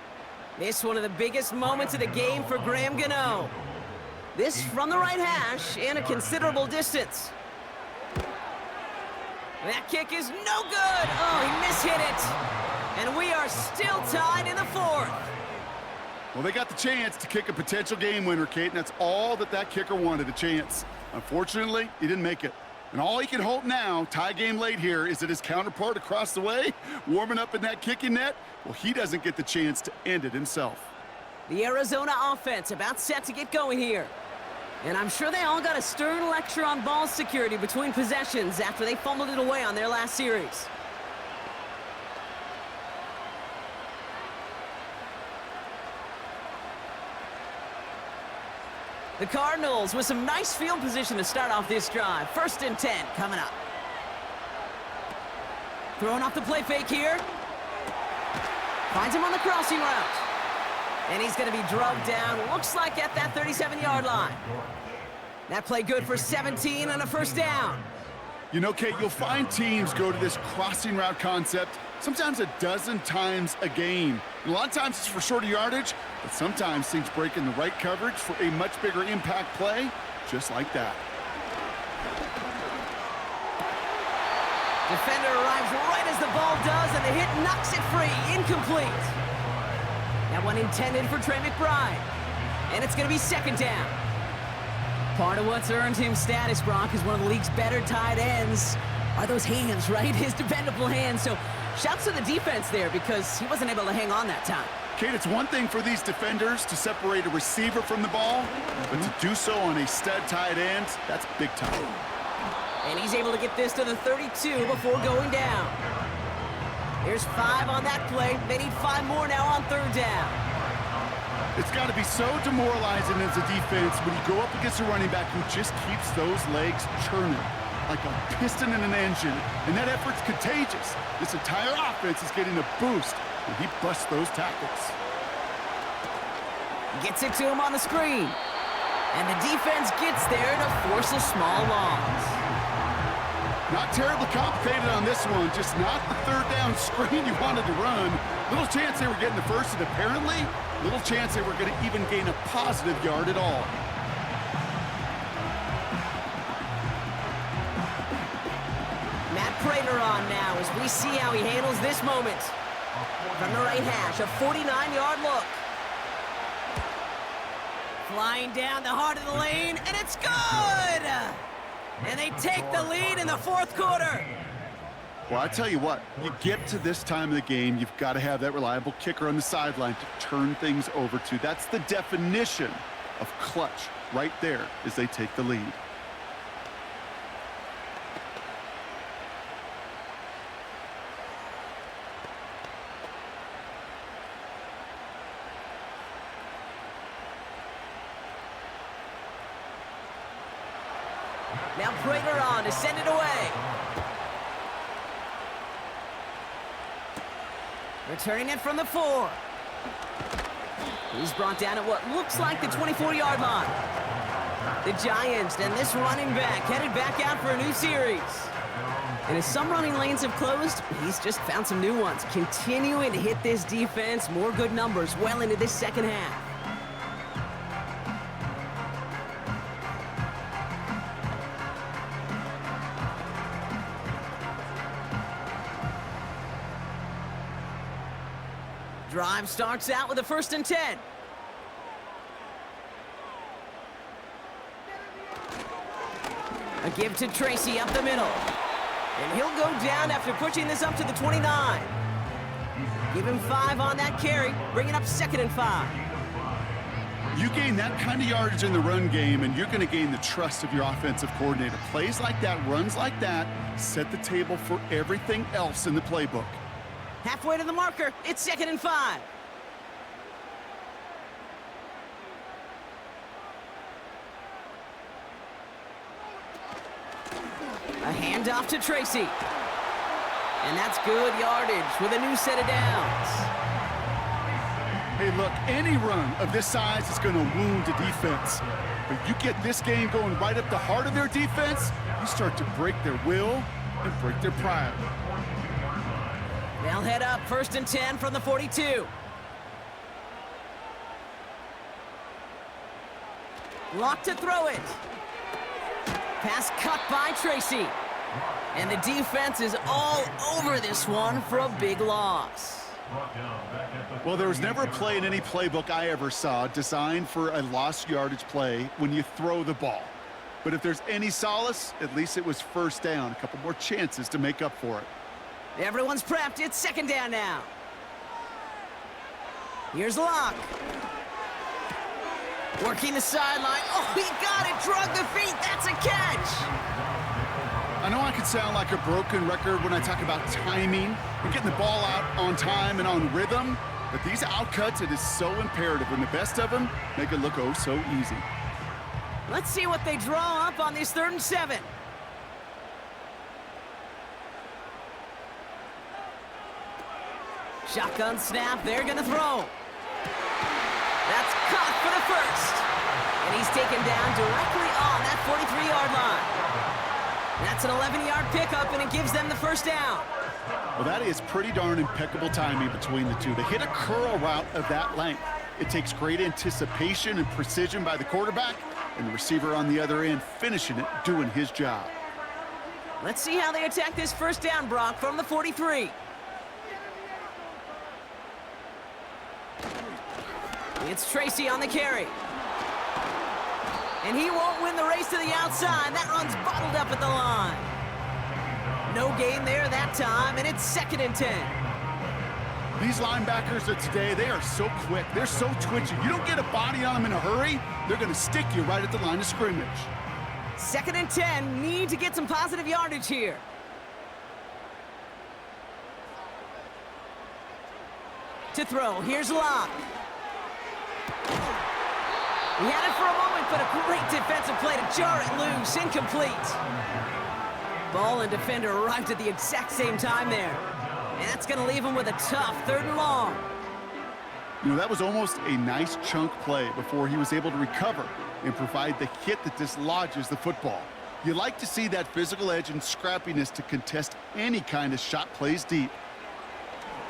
This one of the biggest moments of the game for Graham Gano. This from the right hash and a considerable distance. That kick is no good. Oh, he mishit it. And we are still tied in the 4th. Well, they got the chance to kick a potential game winner, Kate, and that's all that kicker wanted, a chance. Unfortunately, he didn't make it. And all he can hope now, tie game late here, is that his counterpart across the way, warming up in that kicking net, well, he doesn't get the chance to end it himself. The Arizona offense about set to get going here. And I'm sure they all got a stern lecture on ball security between possessions after they fumbled it away on their last series. The Cardinals with some nice field position to start off this drive. 1st and 10 coming up. Throwing off the play fake here. Finds him on the crossing route. And he's going to be drugged down, looks like at that 37-yard line. That play good for 17 and a 1st down. You know, Kate, you'll find teams go to this crossing route concept sometimes a dozen times a game. And a lot of times it's for shorter yardage, but sometimes things break in the right coverage for a much bigger impact play, just like that. Defender arrives right as the ball does, and the hit knocks it free. Incomplete. That one intended for Trey McBride. And it's going to be 2nd down. Part of what's earned him status, Brock, is one of the league's better tight ends. Are those hands, right? His dependable hands. So shouts to the defense there because he wasn't able to hang on that time. Kate, it's one thing for these defenders to separate a receiver from the ball, but to do so on a stud tight end, that's big time. And he's able to get this to the 32 before going down. There's 5 on that play. They need 5 more now on 3rd down. It's got to be so demoralizing as a defense when you go up against a running back who just keeps those legs churning like a piston in an engine, and that effort's contagious. This entire offense is getting a boost when he busts those tackles. Gets it to him on the screen. And the defense gets there to force a small loss. Not terribly complicated on this one, just not the 3rd down screen you wanted to run. Little chance they were getting the first, and apparently, little chance they were going to even gain a positive yard at all. Matt Prater on now as we see how he handles this moment. From the right hash, a 49-yard look. Flying down the heart of the lane, and it's good! And they take the lead in the fourth quarter. Well, I tell you what, you get to this time of the game, you've got to have that reliable kicker on the sideline to turn things over to. That's the definition of clutch right there as they take the lead. Now Prater on to send it away. Returning it from the 4. He's brought down at what looks like the 24-yard line. The Giants and this running back headed back out for a new series. And as some running lanes have closed, he's just found some new ones, continuing to hit this defense more good numbers well into this second half. Drive starts out with a 1st and 10. A give to Tracy up the middle. And he'll go down after pushing this up to the 29. Give him 5 on that carry, bringing up 2nd and 5. You gain that kind of yardage in the run game, and you're going to gain the trust of your offensive coordinator. Plays like that, runs like that, set the table for everything else in the playbook. Halfway to the marker, it's 2nd and 5. A handoff to Tracy. And that's good yardage with a new set of downs. Hey, look, any run of this size is going to wound the defense. But you get this game going right up the heart of their defense, you start to break their will and break their pride. They'll head up 1st and 10 from the 42. Locked to throw it. Pass cut by Tracy. And the defense is all over this one for a big loss. Well, there was never a play in any playbook I ever saw designed for a lost yardage play when you throw the ball. But if there's any solace, at least it was 1st down. A couple more chances to make up for it. Everyone's prepped. It's 2nd down now. Here's Locke. Working the sideline. Oh, he got it. Drug the feet. That's a catch. I know I could sound like a broken record when I talk about timing and getting the ball out on time and on rhythm, but these outcuts, it is so imperative, and the best of them make it look oh so easy. Let's see what they draw up on this 3rd and 7. Shotgun snap, they're gonna throw. That's caught for the 1st. And he's taken down directly on that 43-yard line. That's an 11-yard pickup, and it gives them the 1st down. Well, that is pretty darn impeccable timing between the two. To hit a curl route of that length, it takes great anticipation and precision by the quarterback, and the receiver on the other end finishing it, doing his job. Let's see how they attack this 1st down, Brock, from the 43. It's Tracy on the carry. And he won't win the race to the outside. That run's bottled up at the line. No gain there that time, and it's 2nd and 10. These linebackers of today, they are so quick. They're so twitchy. You don't get a body on them in a hurry, they're going to stick you right at the line of scrimmage. 2nd and 10. Need to get some positive yardage here. To throw. Here's Locke. He had it for a moment, but a great defensive play to jar it loose. Incomplete. Ball and defender arrived at the exact same time there. And that's going to leave him with a tough 3rd and long. You know, that was almost a nice chunk play before he was able to recover and provide the hit that dislodges the football. You like to see that physical edge and scrappiness to contest any kind of shot plays deep.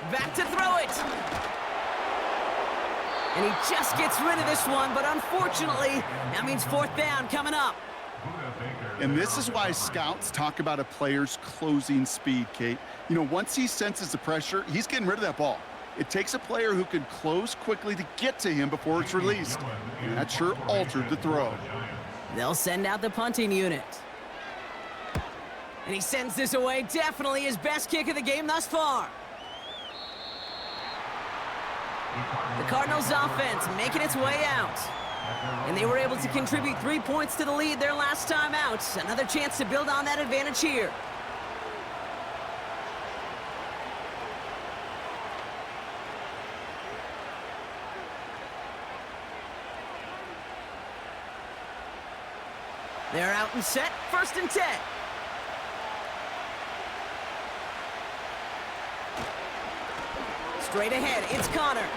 Back to throw it. And he just gets rid of this one, but unfortunately, that means 4th down coming up. And this is why scouts talk about a player's closing speed, Kate. You know, once he senses the pressure, he's getting rid of that ball. It takes a player who can close quickly to get to him before it's released. And that sure altered the throw. They'll send out the punting unit. And he sends this away. Definitely his best kick of the game thus far. The Cardinals offense making its way out. And they were able to contribute 3 points to the lead their last time out. Another chance to build on that advantage here. They're out and set, 1st and 10. Straight ahead, it's Connor.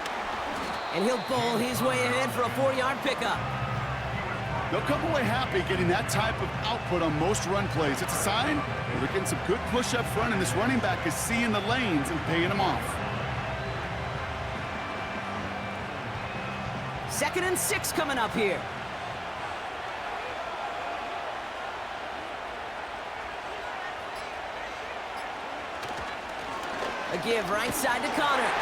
And he'll bowl his way ahead for a 4-yard pickup. They'll come away happy getting that type of output on most run plays. It's a sign that they're getting some good push up front, and this running back is seeing the lanes and paying them off. 2nd and 6 coming up here. A give right side to Connor.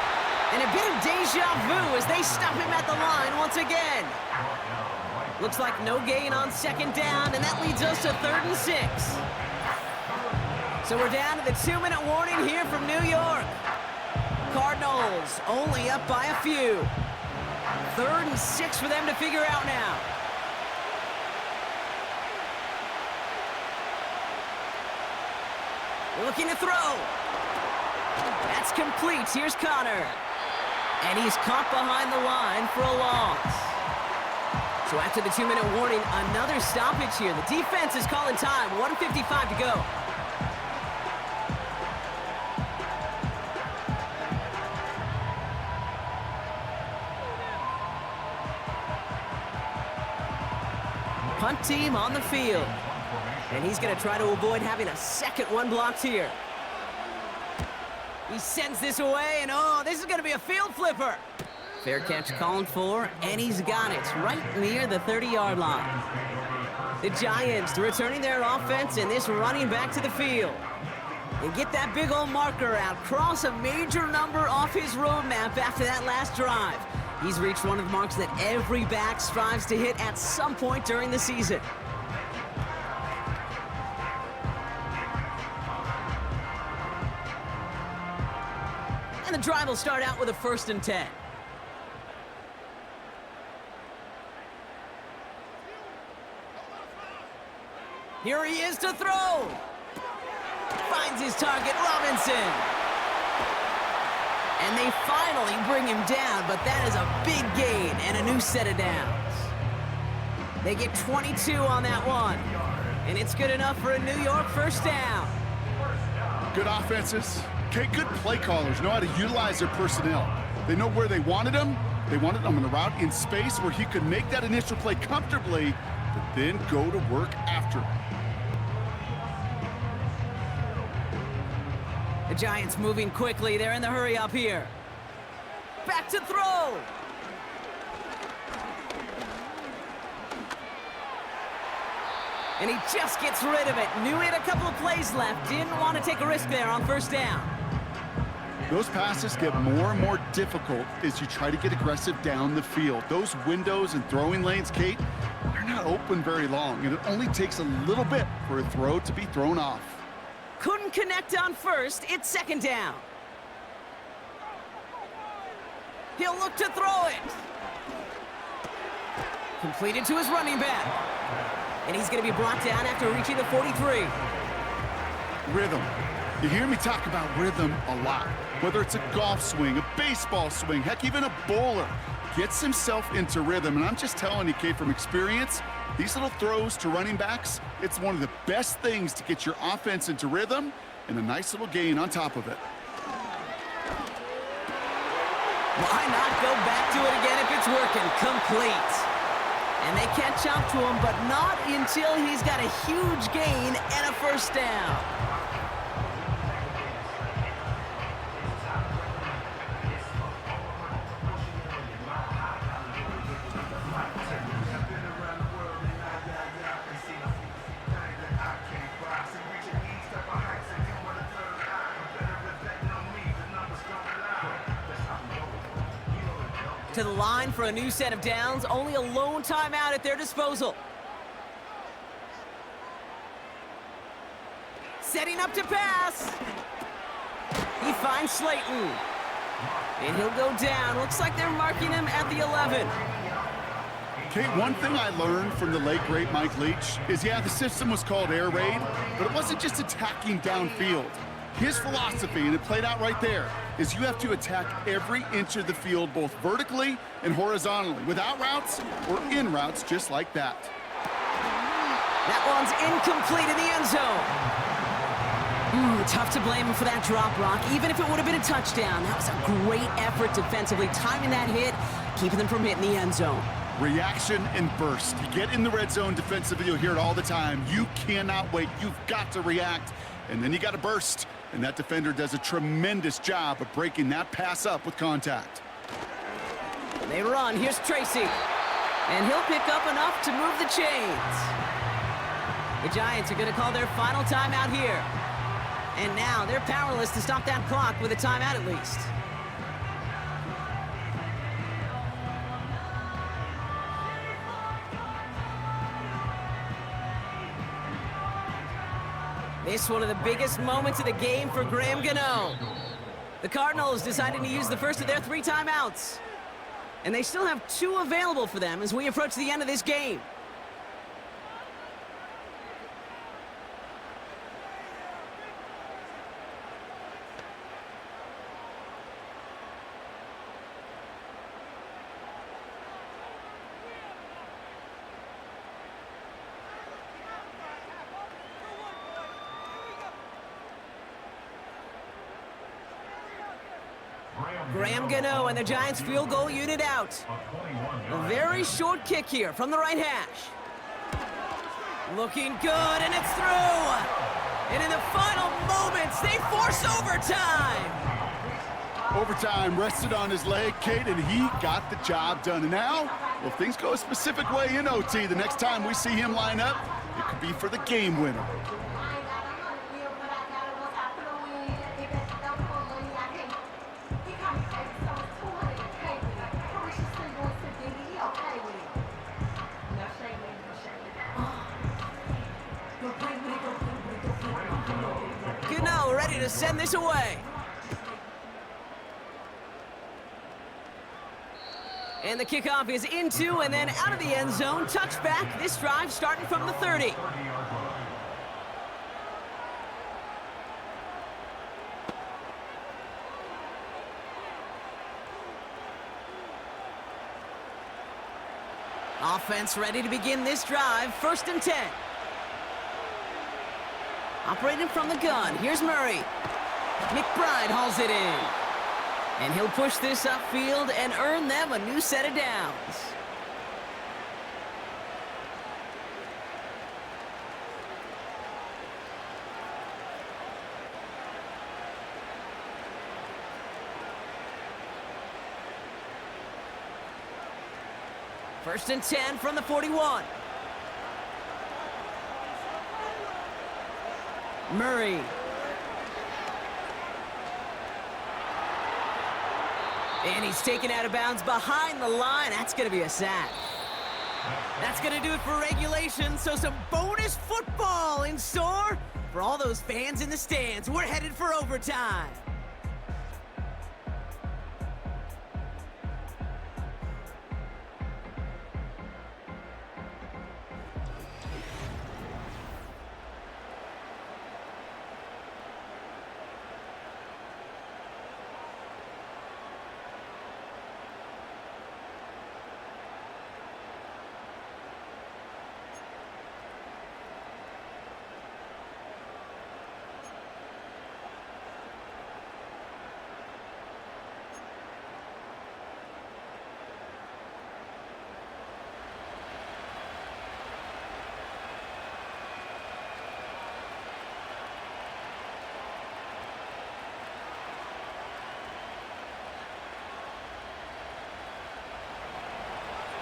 And a bit of deja vu as they stop him at the line once again. Looks like no gain on 2nd down, and that leads us to 3rd and 6. So we're down to the 2-minute warning here from New York. Cardinals only up by a few. 3rd and 6 for them to figure out now. Looking to throw. That's complete. Here's Connor. And he's caught behind the line for a loss. So after the 2-minute warning, another stoppage here. The defense is calling time. 1:55 to go. Punt team on the field. And he's going to try to avoid having a second one blocked here. He sends this away, and oh, this is going to be a field flipper. Fair catch called for, and he's got it right near the 30-yard line. The Giants returning their offense and this running back to the field. And get that big old marker out, cross a major number off his roadmap after that last drive. He's reached one of the marks that every back strives to hit at some point during the season. And the drive will start out with a 1st and 10. Here he is to throw. Finds his target, Robinson. And they finally bring him down, but that is a big gain and a new set of downs. They get 22 on that one. And it's good enough for a New York 1st down. Good offenses. Okay, good play callers know how to utilize their personnel. They know where they wanted them. They wanted them on the route in space where he could make that initial play comfortably, but then go to work after. The Giants moving quickly. They're in the hurry up here. Back to throw. And he just gets rid of it. Knew he had a couple of plays left. Didn't want to take a risk there on 1st down. Those passes get more and more difficult as you try to get aggressive down the field. Those windows and throwing lanes, Kate, they're not open very long, and it only takes a little bit for a throw to be thrown off. Couldn't connect on 1st. It's 2nd down. He'll look to throw it. Completed to his running back. And he's going to be brought down after reaching the 43. Rhythm. You hear me talk about rhythm a lot. Whether it's a golf swing, a baseball swing, heck, even a bowler gets himself into rhythm. And I'm just telling you, Kate, from experience, these little throws to running backs, it's one of the best things to get your offense into rhythm and a nice little gain on top of it. Why not go back to it again if it's working? Complete. And they catch up to him, but not until he's got a huge gain and a 1st down. To the line for a new set of downs, only a lone timeout at their disposal. Setting up to pass. He finds Slayton. And he'll go down. Looks like they're marking him at the 11. Kate, one thing I learned from the late, great Mike Leach is, yeah, the system was called air raid, but it wasn't just attacking downfield. His philosophy, and it played out right there, is you have to attack every inch of the field, both vertically and horizontally, without routes or in routes, just like that. That one's incomplete in the end zone. Tough to blame him for that drop, Brock, even if it would have been a touchdown. That was a great effort defensively, timing that hit, keeping them from hitting the end zone. Reaction and burst. You get in the red zone defensively, you'll hear it all the time. You cannot wait. You've got to react, and then you got to burst. And that defender does a tremendous job of breaking that pass up with contact. They run. Here's Tracy. And he'll pick up enough to move the chains. The Giants are going to call their final timeout here. And now they're powerless to stop that clock with a timeout at least. This one of the biggest moments of the game for Graham Gano. The Cardinals decided to use the first of their 3 timeouts. And they still have 2 available for them as we approach the end of this game. Graham Gano and the Giants field goal unit out. A very short kick here from the right hash. Looking good, and it's through. And in the final moments, they force overtime. Overtime rested on his leg, Kate, and he got the job done. And now, well, if things go a specific way in OT, the next time we see him line up, it could be for the game winner. Ready to send this away. And the kickoff is into and then out of the end zone. Touchback. This drive starting from the 30. Offense ready to begin this drive. 1st and 10. Operating from the gun, here's Murray. McBride hauls it in. And he'll push this upfield and earn them a new set of downs. First and 10 from the 41. Murray. And he's taken out of bounds behind the line. That's going to be a sack. That's going to do it for regulation. So some bonus football in store for all those fans in the stands. We're headed for overtime.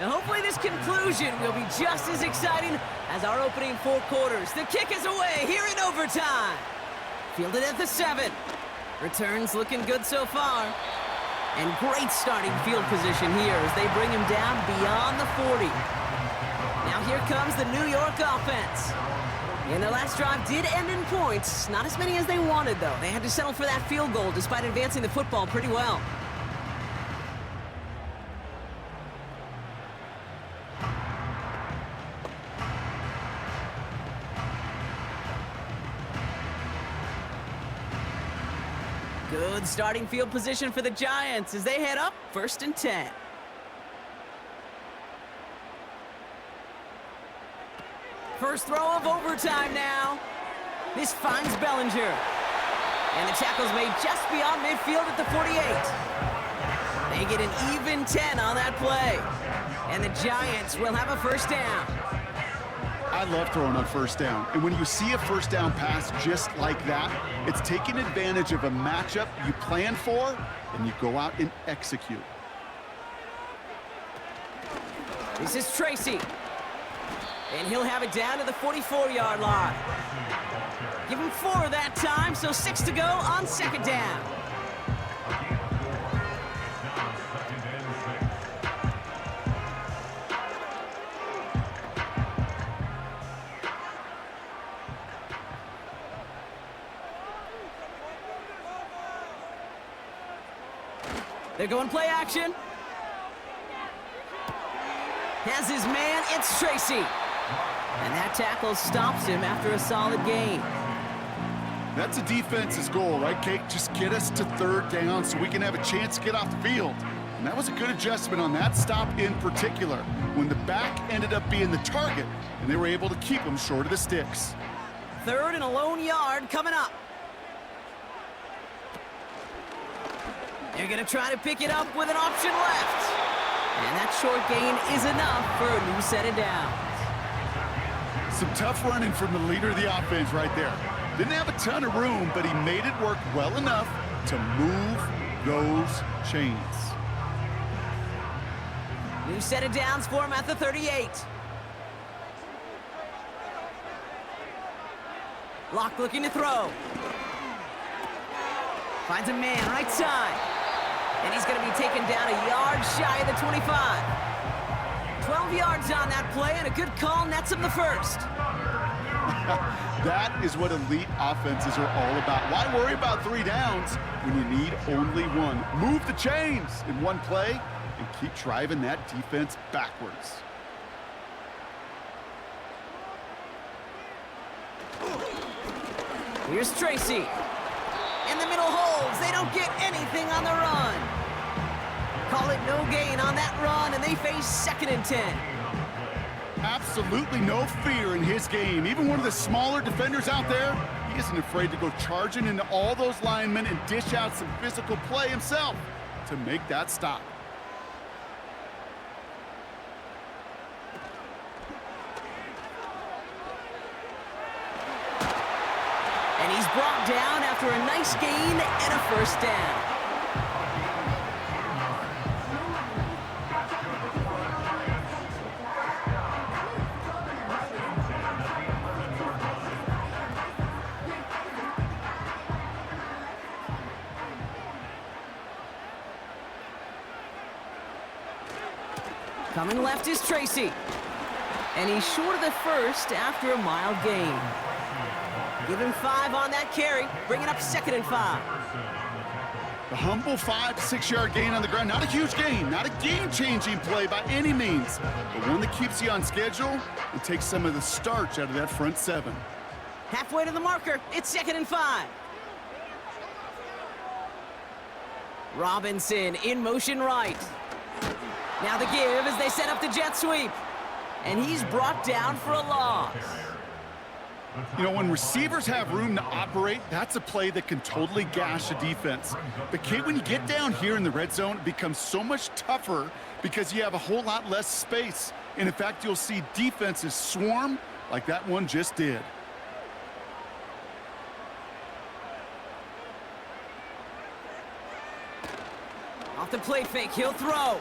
Now hopefully this conclusion will be just as exciting as our opening 4 quarters. The kick is away here in overtime. Fielded at the 7. Returns looking good so far. And great starting field position here as they bring him down beyond the 40. Now here comes the New York offense. And their last drive did end in points. Not as many as they wanted, though. They had to settle for that field goal despite advancing the football pretty well. Good starting field position for the Giants as they head up 1st and 10. First throw of overtime now. This finds Bellinger. And the tackle's made just beyond midfield at the 48. They get an even 10 on that play. And the Giants will have a first down. I love throwing on first down. And when you see a first down pass just like that, it's taking advantage of a matchup you plan for, and you go out and execute. This is Tracy. And he'll have it down to the 44-yard line. Give him 4 that time, so 6 to go on 2nd down. They're going play action. Has his man, it's Tracy. And that tackle stops him after a solid gain. That's a defense's goal, right, Kate? Just get us to 3rd down so we can have a chance to get off the field. And that was a good adjustment on that stop in particular, when the back ended up being the target, and they were able to keep him short of the sticks. 3rd and a lone yard coming up. They're going to try to pick it up with an option left. And that short gain is enough for a new set of downs. Some tough running from the leader of the offense right there. Didn't have a ton of room, but he made it work well enough to move those chains. New set of downs for him at the 38. Locke looking to throw. Finds a man right side. And he's going to be taken down a yard shy of the 25. 12 yards on that play, and a good call nets him the first. That is what elite offenses are all about. Why worry about 3 downs when you need only 1? Move the chains in one play and keep driving that defense backwards. Here's Tracy. In the middle holds. They don't get anything on the run. Call it no gain on that run, and they face 2nd and 10. Absolutely no fear in his game. Even one of the smaller defenders out there, he isn't afraid to go charging into all those linemen and dish out some physical play himself to make that stop. And he's brought down after a nice gain and a first down. Coming left is Tracy. And he's short of the first after a mild gain. Give him 5 on that carry, bringing up 2nd and 5. The humble 5 to 6 yard gain on the ground. Not a huge gain, not a game-changing play by any means, but one that keeps you on schedule and takes some of the starch out of that front 7. Halfway to the marker, it's 2nd and 5. Robinson in motion right. Now the give as they set up the jet sweep. And he's brought down for a loss. You know, when receivers have room to operate, that's a play that can totally gash a defense. But, Kate, when you get down here in the red zone, it becomes so much tougher because you have a whole lot less space. And, in fact, you'll see defenses swarm like that one just did. Off the play fake, he'll throw.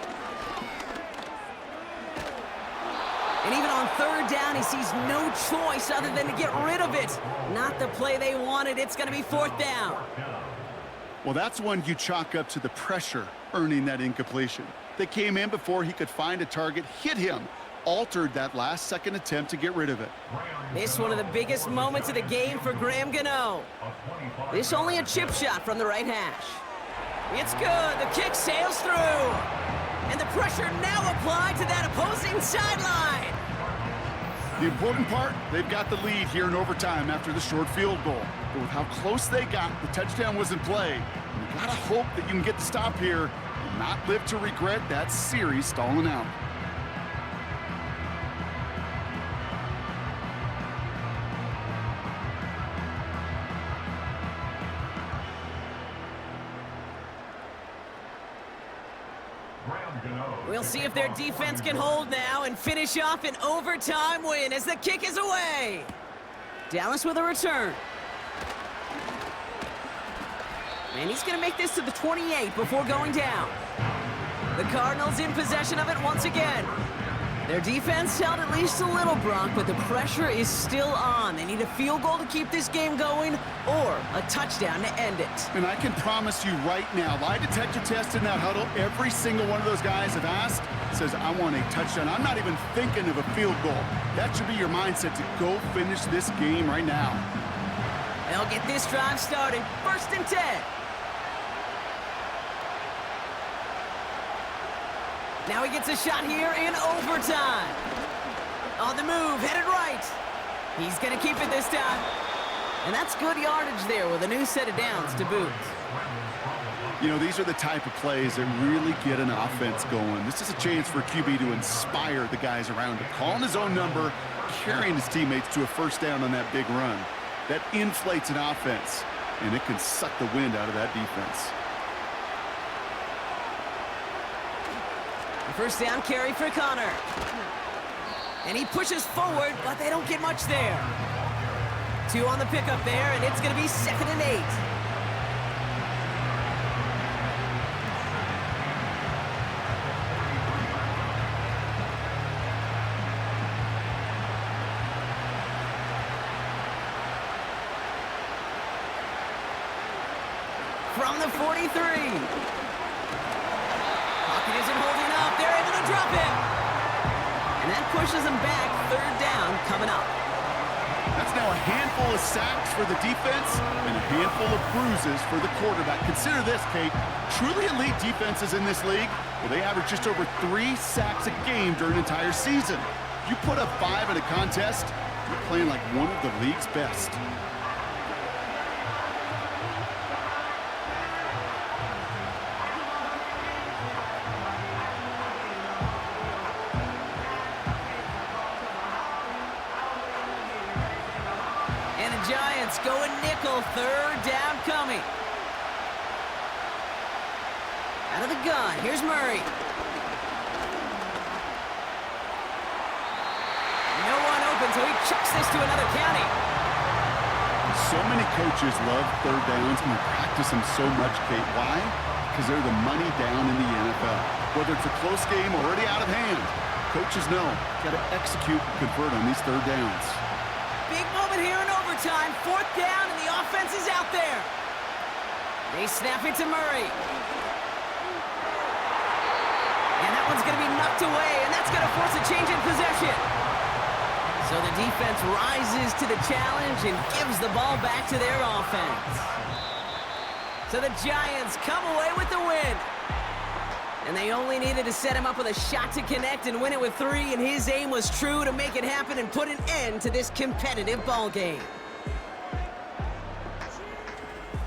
And even on 3rd down, he sees no choice other than to get rid of it. Not the play they wanted. It's going to be 4th down. Well, that's one you chalk up to the pressure earning that incompletion. They came in before he could find a target, hit him, altered that last-second attempt to get rid of it. This one of the biggest moments of the game for Graham Gano. This only a chip shot from the right hash. It's good. The kick sails through. And the pressure now applied to that opposing sideline. The important part, they've got the lead here in overtime after the short field goal. But with how close they got, the touchdown was in play. And you gotta hope that you can get the stop here and not live to regret that series stalling out. We'll see if their defense can hold now and finish off an overtime win as the kick is away. Dallas with a return. And he's going to make this to the 28 before going down. The Cardinals in possession of it once again. Their defense held at least a little, Brock, but the pressure is still on. They need a field goal to keep this game going or a touchdown to end it. And I can promise you right now, lie detector test in that huddle, every single one of those guys have asked, says, I want a touchdown. I'm not even thinking of a field goal. That should be your mindset to go finish this game right now. They'll get this drive started. 1st and 10. Now he gets a shot here in overtime. On the move, headed right. He's going to keep it this time. And that's good yardage there with a new set of downs to boot. You know, these are the type of plays that really get an offense going. This is a chance for QB to inspire the guys around him. Calling his own number, carrying his teammates to a 1st down on that big run. That inflates an offense, and it can suck the wind out of that defense. 1st down carry for Connor. And he pushes forward, but they don't get much there. 2 on the pickup there, and it's going to be 2nd and 8. From the 43. Pocket isn't holding up. They're able to drop him. And that pushes them back. 3rd down coming up. That's now a handful of sacks for the defense and a handful of bruises for the quarterback. Consider this, Kate. Truly elite defenses in this league, well, they average just over 3 sacks a game during an entire season. You put up 5 in a contest, you're playing like one of the league's best. Giants going nickel, 3rd down coming. Out of the gun, here's Murray. No one open, so he chucks this to another county. So many coaches love 3rd downs and practice them so much, Kate. Why? Because they're the money down in the NFL. Whether it's a close game or already out of hand, coaches know, got to execute and convert on these 3rd downs. Big moment here in overtime. 4th down, and the offense is out there. They snap it to Murray. And that one's going to be knocked away, and that's going to force a change in possession. So the defense rises to the challenge and gives the ball back to their offense. So the Giants come away with the win. And they only needed to set him up with a shot to connect and win it with 3, and his aim was true to make it happen and put an end to this competitive ball game.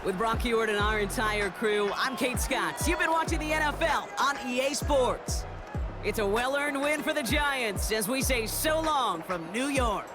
With Brock Heward and our entire crew, I'm Kate Scott. You've been watching the NFL on EA Sports. It's a well-earned win for the Giants as we say so long from New York.